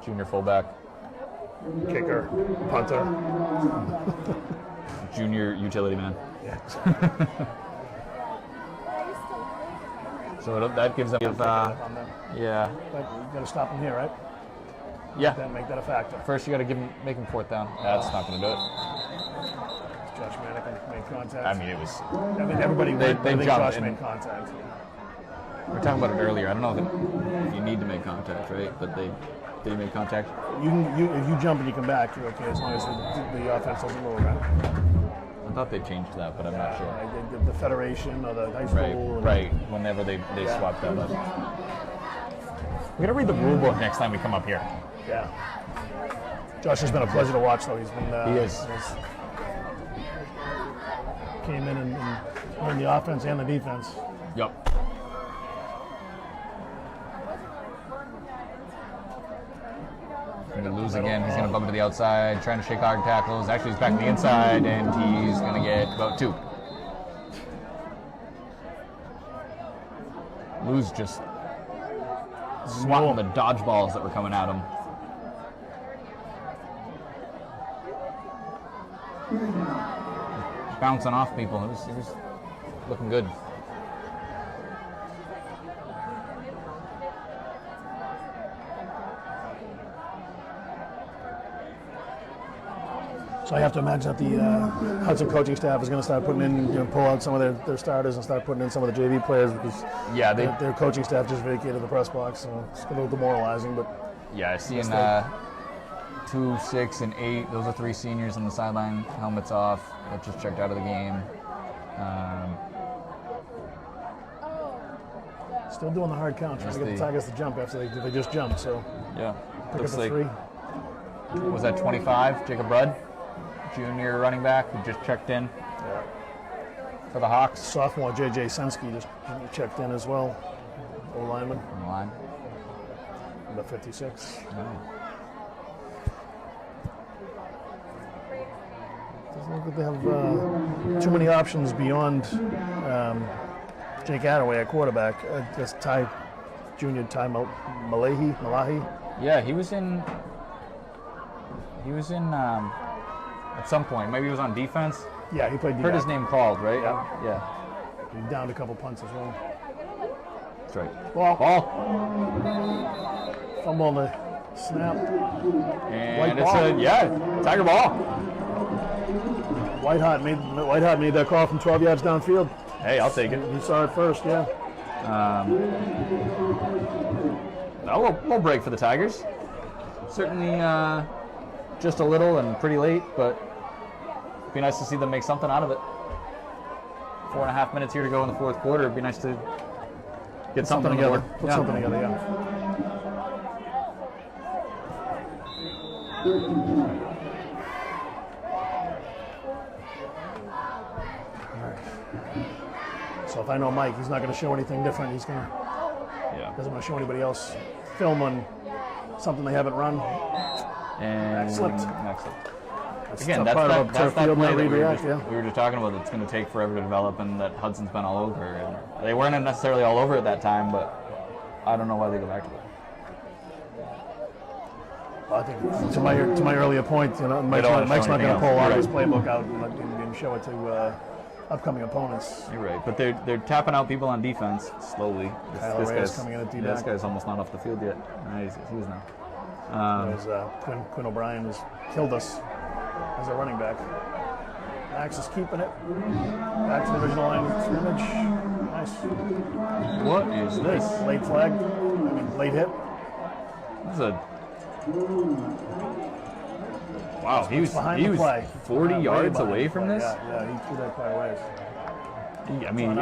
Junior fullback. Kicker. Punter. Junior utility man. Yeah. So that gives them. Yeah. But you got to stop him here, right? Yeah. Then make that a factor. First, you got to make him 4th down. That's not going to do it. Josh Manick made contact. I mean, it was. Everybody They jumped. Josh made contact. We were talking about it earlier. I don't know if you need to make contact, right? But did he make contact? If you jump and you come back, you're okay as long as the offense doesn't roll around. I thought they changed that, but I'm not sure. The federation or the high school. Right. Whenever they swapped that up. We gotta read the rule book next time we come up here. Yeah. Josh has been a pleasure to watch, though. He's been. He is. Came in and learned the offense and the defense. Yep. Going to lose again. He's going to bump to the outside, trying to shake hard tackles. Actually, he's back to the inside, and he's going to get about 2. Lose just swatting the dodgeballs that were coming at him. Bouncing off people. It was looking good. So I have to imagine that the Hudson coaching staff is going to start putting in, pull out some of their starters and start putting in some of the JV players because their coaching staff just vacated the press box, so it's a little demoralizing. But yeah, I see in 2, 6, and 8. Those are 3 seniors on the sideline, helmets off. That just checked out of the game. Still doing the hard count, trying to get the Tigers to jump after they just jumped. So yeah, pick up looks the like 3. Was that 25? Jacob Rudd, junior running back, who just checked in for the Hawks. Sophomore J.J. Sensky just checked in as well. Old lineman. On the line. Number 56. Doesn't look like they have too many options beyond Jake Attaway at quarterback. Just Junior Ty Malahi. Yeah, he was in at some point. Maybe he was on defense. Yeah, he played defense. Heard his name called, right? Yeah. He downed a couple punts as well. That's right. Ball. Ball. Fumble on the snap. And it's Tiger ball. Whitehot made that call from 12 yards downfield. Hey, I'll take it. He saw it first, yeah. We'll break for the Tigers. Certainly just a little and pretty late, but it'd be nice to see them make something out of it. 4.5 minutes here to go in the fourth quarter. It'd be nice to get something together. Put something together, yeah. So if I know Mike, he's not going to show anything different. He's going to doesn't want to show anybody else film on something they haven't run. And slipped. Again, that's that play that we were just talking about. It's going to take forever to develop, and that Hudson's been all over. And they weren't necessarily all over at that time, but I don't know why they go back to it. Well, I think to my earlier point, Mike's not going to pull out his playbook out and show it to upcoming opponents. You're right, but they're tapping out people on defense slowly. This guy's coming in at D-back. This guy's almost not off the field yet. He is now. Quinn O'Brien has killed us as a running back. Max is keeping it. Back to the original line of scrimmage. Nice. What is this? Late flag. Late hit. This is a... Wow, he was 40 yards away from this? Yeah, he threw that quite a ways.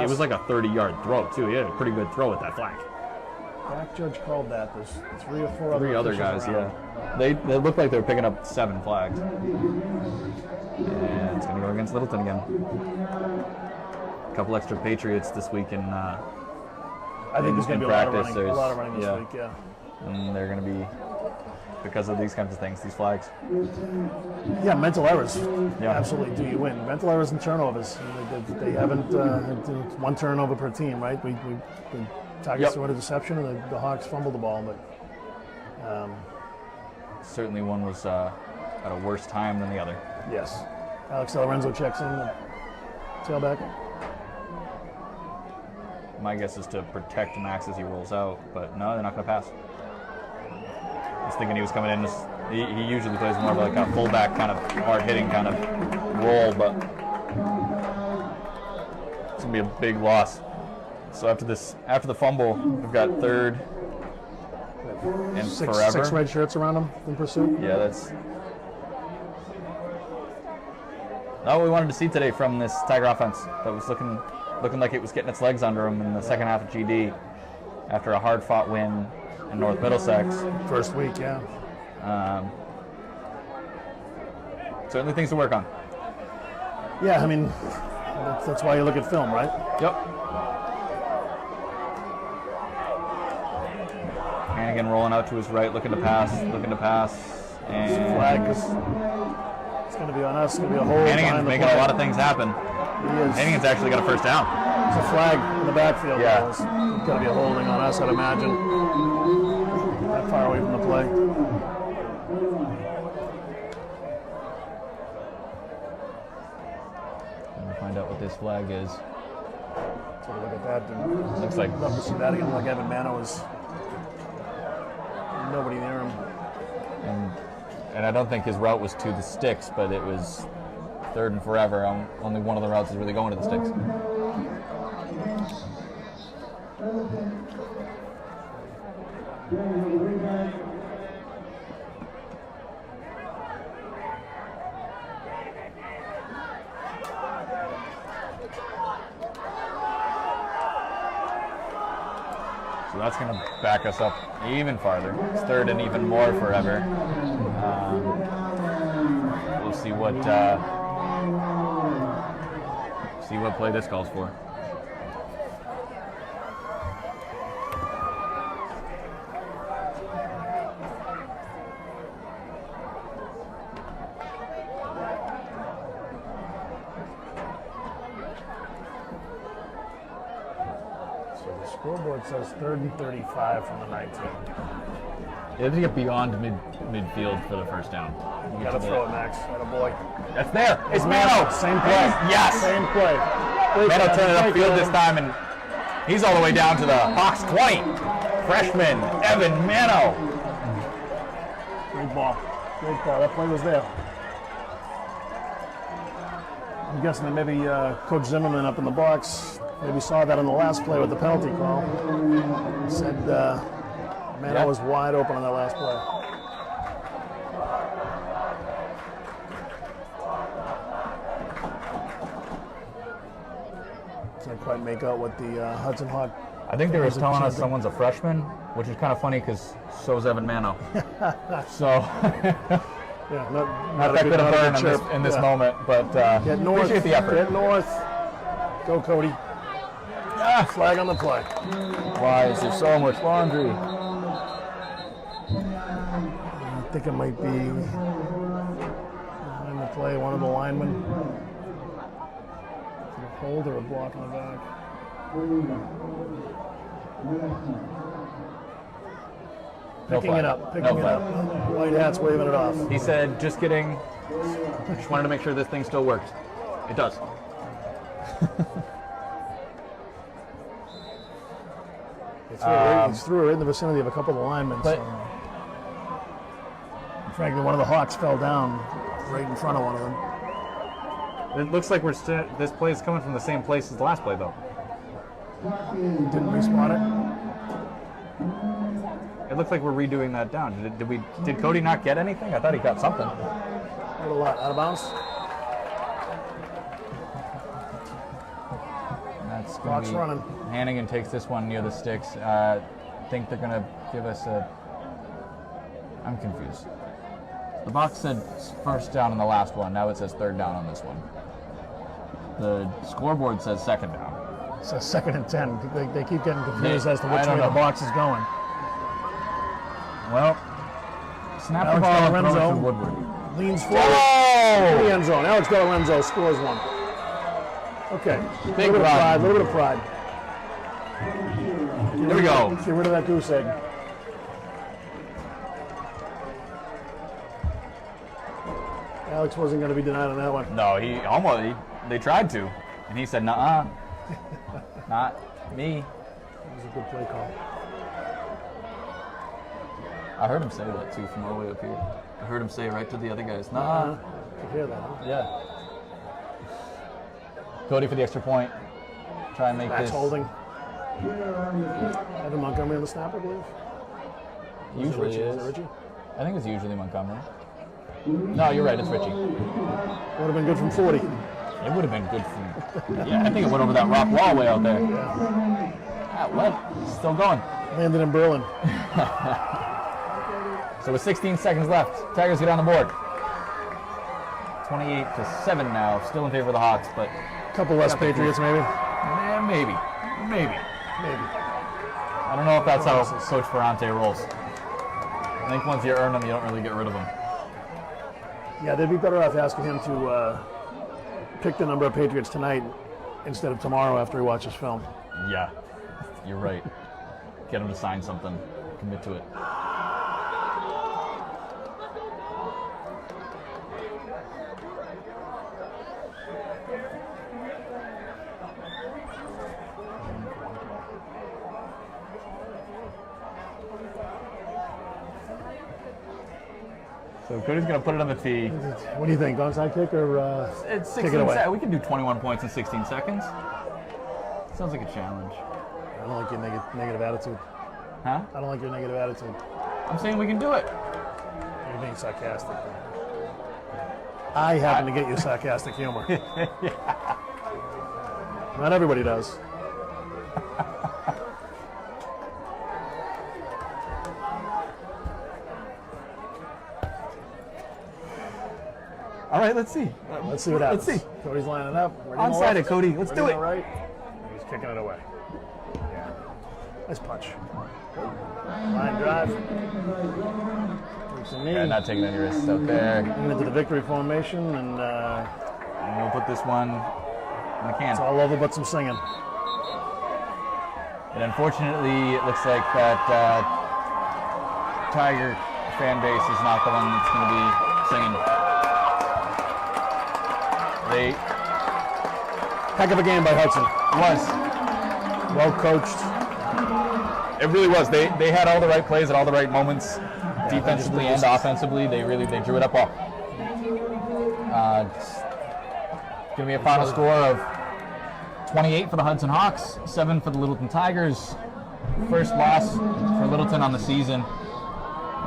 It was like a 30-yard throw, too. He had a pretty good throw at that flag. Back judge called that. There's 3 or 4 other guys, around. They look like they're picking up 7 flags. And it's going to go against Littleton again. A couple extra Patriots this week in I think there's going to be a lot of running this week, yeah. And they're going to be, because of these kinds of things, these flags. Yeah, mental errors absolutely do you win. Mental errors and turnovers. They haven't one turnover per team, right? We Tigers threw a deception, and the Hawks fumbled the ball, but certainly one was at a worse time than the other. Yes. Alex Lorenzo checks in, the tailback. My guess is to protect Max as he rolls out, but no, they're not going to pass. I was thinking he was coming in. He usually plays more of like a fullback kind of hard-hitting kind of role, but it's going to be a big loss. So after the fumble, we've got third and forever. 6 red shirts around him in pursuit. Yeah, that's not what we wanted to see today from this Tiger offense. That was looking like it was getting its legs under them in the second half of GD after a hard-fought win in North Middlesex. First week, yeah. Certainly things to work on. Yeah, I mean, that's why you look at film, right? Yep. Hannigan rolling out to his right, looking to pass, and Flag, 'cause it's going to be on us. It's going to be a hold. Hannigan's making a lot of things happen. He is. Hannigan's actually got a first down. It's a flag in the backfield. Yeah. It's going to be a holding on us, I'd imagine. That far away from the play. Gonna find out what this flag is. Take a look at that. And Looks like love to see that again. Like Evan Mano was nobody near him. and I don't think his route was to the sticks, but it was third and forever. Only one of the routes is really going to the sticks. So that's going to back us up even farther. It's third and even more forever. We'll see what play this calls for. Scoreboard says 3rd and 35 from the 19. You have to get beyond midfield for the first down. You got to throw it, Max. Atta boy. That's there. It's Mano. Same play. Yes. Same play. Mano turned it upfield this time, and he's all the way down to the Hawks 20. Freshman Evan Mano. Great ball. Great ball. That play was there. I'm guessing that maybe Coach Zimmerman up in the box maybe saw that on the last play with the penalty call. He said Mano was wide open on that last play. Can't quite make out what the Hudson Hawk. I think they were Is it telling us jumping? someone's a freshman, which is kind of funny because so is Evan Mano. So Yeah, not that good of burn in this moment, but Get north. appreciate the effort. Get north. Go, Cody. Flag on the play. Why is there so much laundry? I think it might be behind the play, one of the linemen. Is it a hold or a block in the back? Picking flag. it up. No Picking it flag. up. White hat's waving it off. He said, just kidding. Just wanted to make sure this thing still worked. It does. He threw it right in the vicinity of a couple of the linemen. But- So. Frankly, one of the Hawks fell down right in front of one of them. It looks like this play is coming from the same place as the last play, though. Didn't respawn it. It looks like we're redoing that down. Did Cody not get anything? I thought he got something. What a lot. Out of bounds. That's gonna Clock's be, running. Hannigan takes this one near the sticks. I think they're going to give us I'm confused. The box said first down on the last one. Now it says third down on this one. The scoreboard says second down. It says 2nd and 10. They keep getting confused as to I which don't way the know. box is going. Well, snap the Alex ball and throw it Lorenzo. to Woodward. Leans forward. To the end zone. Alex Lorenzo scores one. Okay. Big little bit of run. pride. A little bit of pride. Here we go. Get rid of that goose egg. Alex wasn't going to be denied on that one. No, they tried to. And he said, nuh-uh. Not me. That was a good play call. I heard him say that too from all the way up here. I heard him say right to the other guys, nuh-uh. Could hear that, huh? Yeah. Cody for the extra point. Try and make Max this holding. Evan Montgomery on the snap, I believe. Usually Richie? is. Is it Richie? I think it's usually Montgomery. No, you're right. It's Richie. Would have been good from 40. It would have been good for. Yeah, I think it went over that rock wall way out there. Ah, well, still going. Landed in Berlin. So with 16 seconds left, Tigers get on the board. 28-7 now, still in favor of the Hawks, but Couple less Patriots, maybe. maybe. Maybe. I don't know if that's how Coach Ferrante rolls. I think once you earn them, you don't really get rid of them. Yeah, they'd be better off asking him to pick the number of Patriots tonight instead of tomorrow after he watches film. Yeah, you're right. Get him to sign something, commit to it. So Cody's going to put it on the tee. What do you think? Onside kick or It's take 16 it away? seconds. We can do 21 points in 16 seconds. Sounds like a challenge. I don't like your negative attitude. Huh? I don't like your negative attitude. I'm saying we can do it. You're being sarcastic. I happen to get your sarcastic humor. Not everybody does. All right, let's see. Let's see what happens. Let's see. Cody's lining up. Onside it, Cody. Let's do it. Right. He's kicking it away. Yeah. Nice punch. Line drive. Takes a knee. Yeah, not taking any risks out there. Into the victory formation, and And we'll put this one in the can. it's all over but some singing. And unfortunately, it looks like that Tiger fan base is not the one that's going to be singing. They Heck of a game by Hudson. was. Well coached. It really was. They had all the right plays at all the right moments, defensively and offensively. They drew it up well. It's going to be a final score of 28 for the Hudson Hawks, 7 for the Littleton Tigers. First loss for Littleton on the season.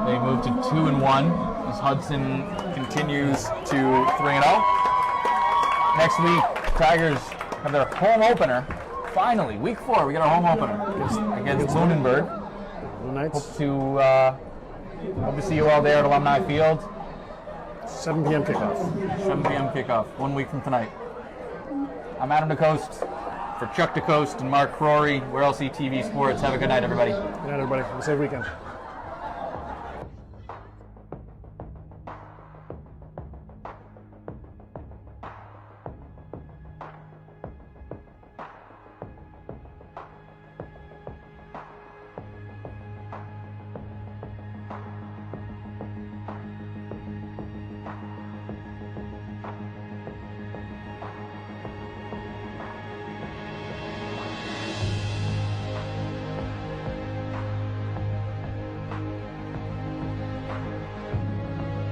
They moved to 2-1 as Hudson continues to 3-0. Next week, Tigers have their home opener. Finally, week 4, we get our home opener against Lunenburg. Blue Knights. Hope to see you all there at Alumni Field. 7 p.m. kickoff. 7 p.m. kickoff, 1 week from tonight. I'm Adam DeCoste for Chuck DeCoste and Mark Crory. We're LC TV Sports. Have a good night, everybody. Good night, everybody. Have a safe weekend.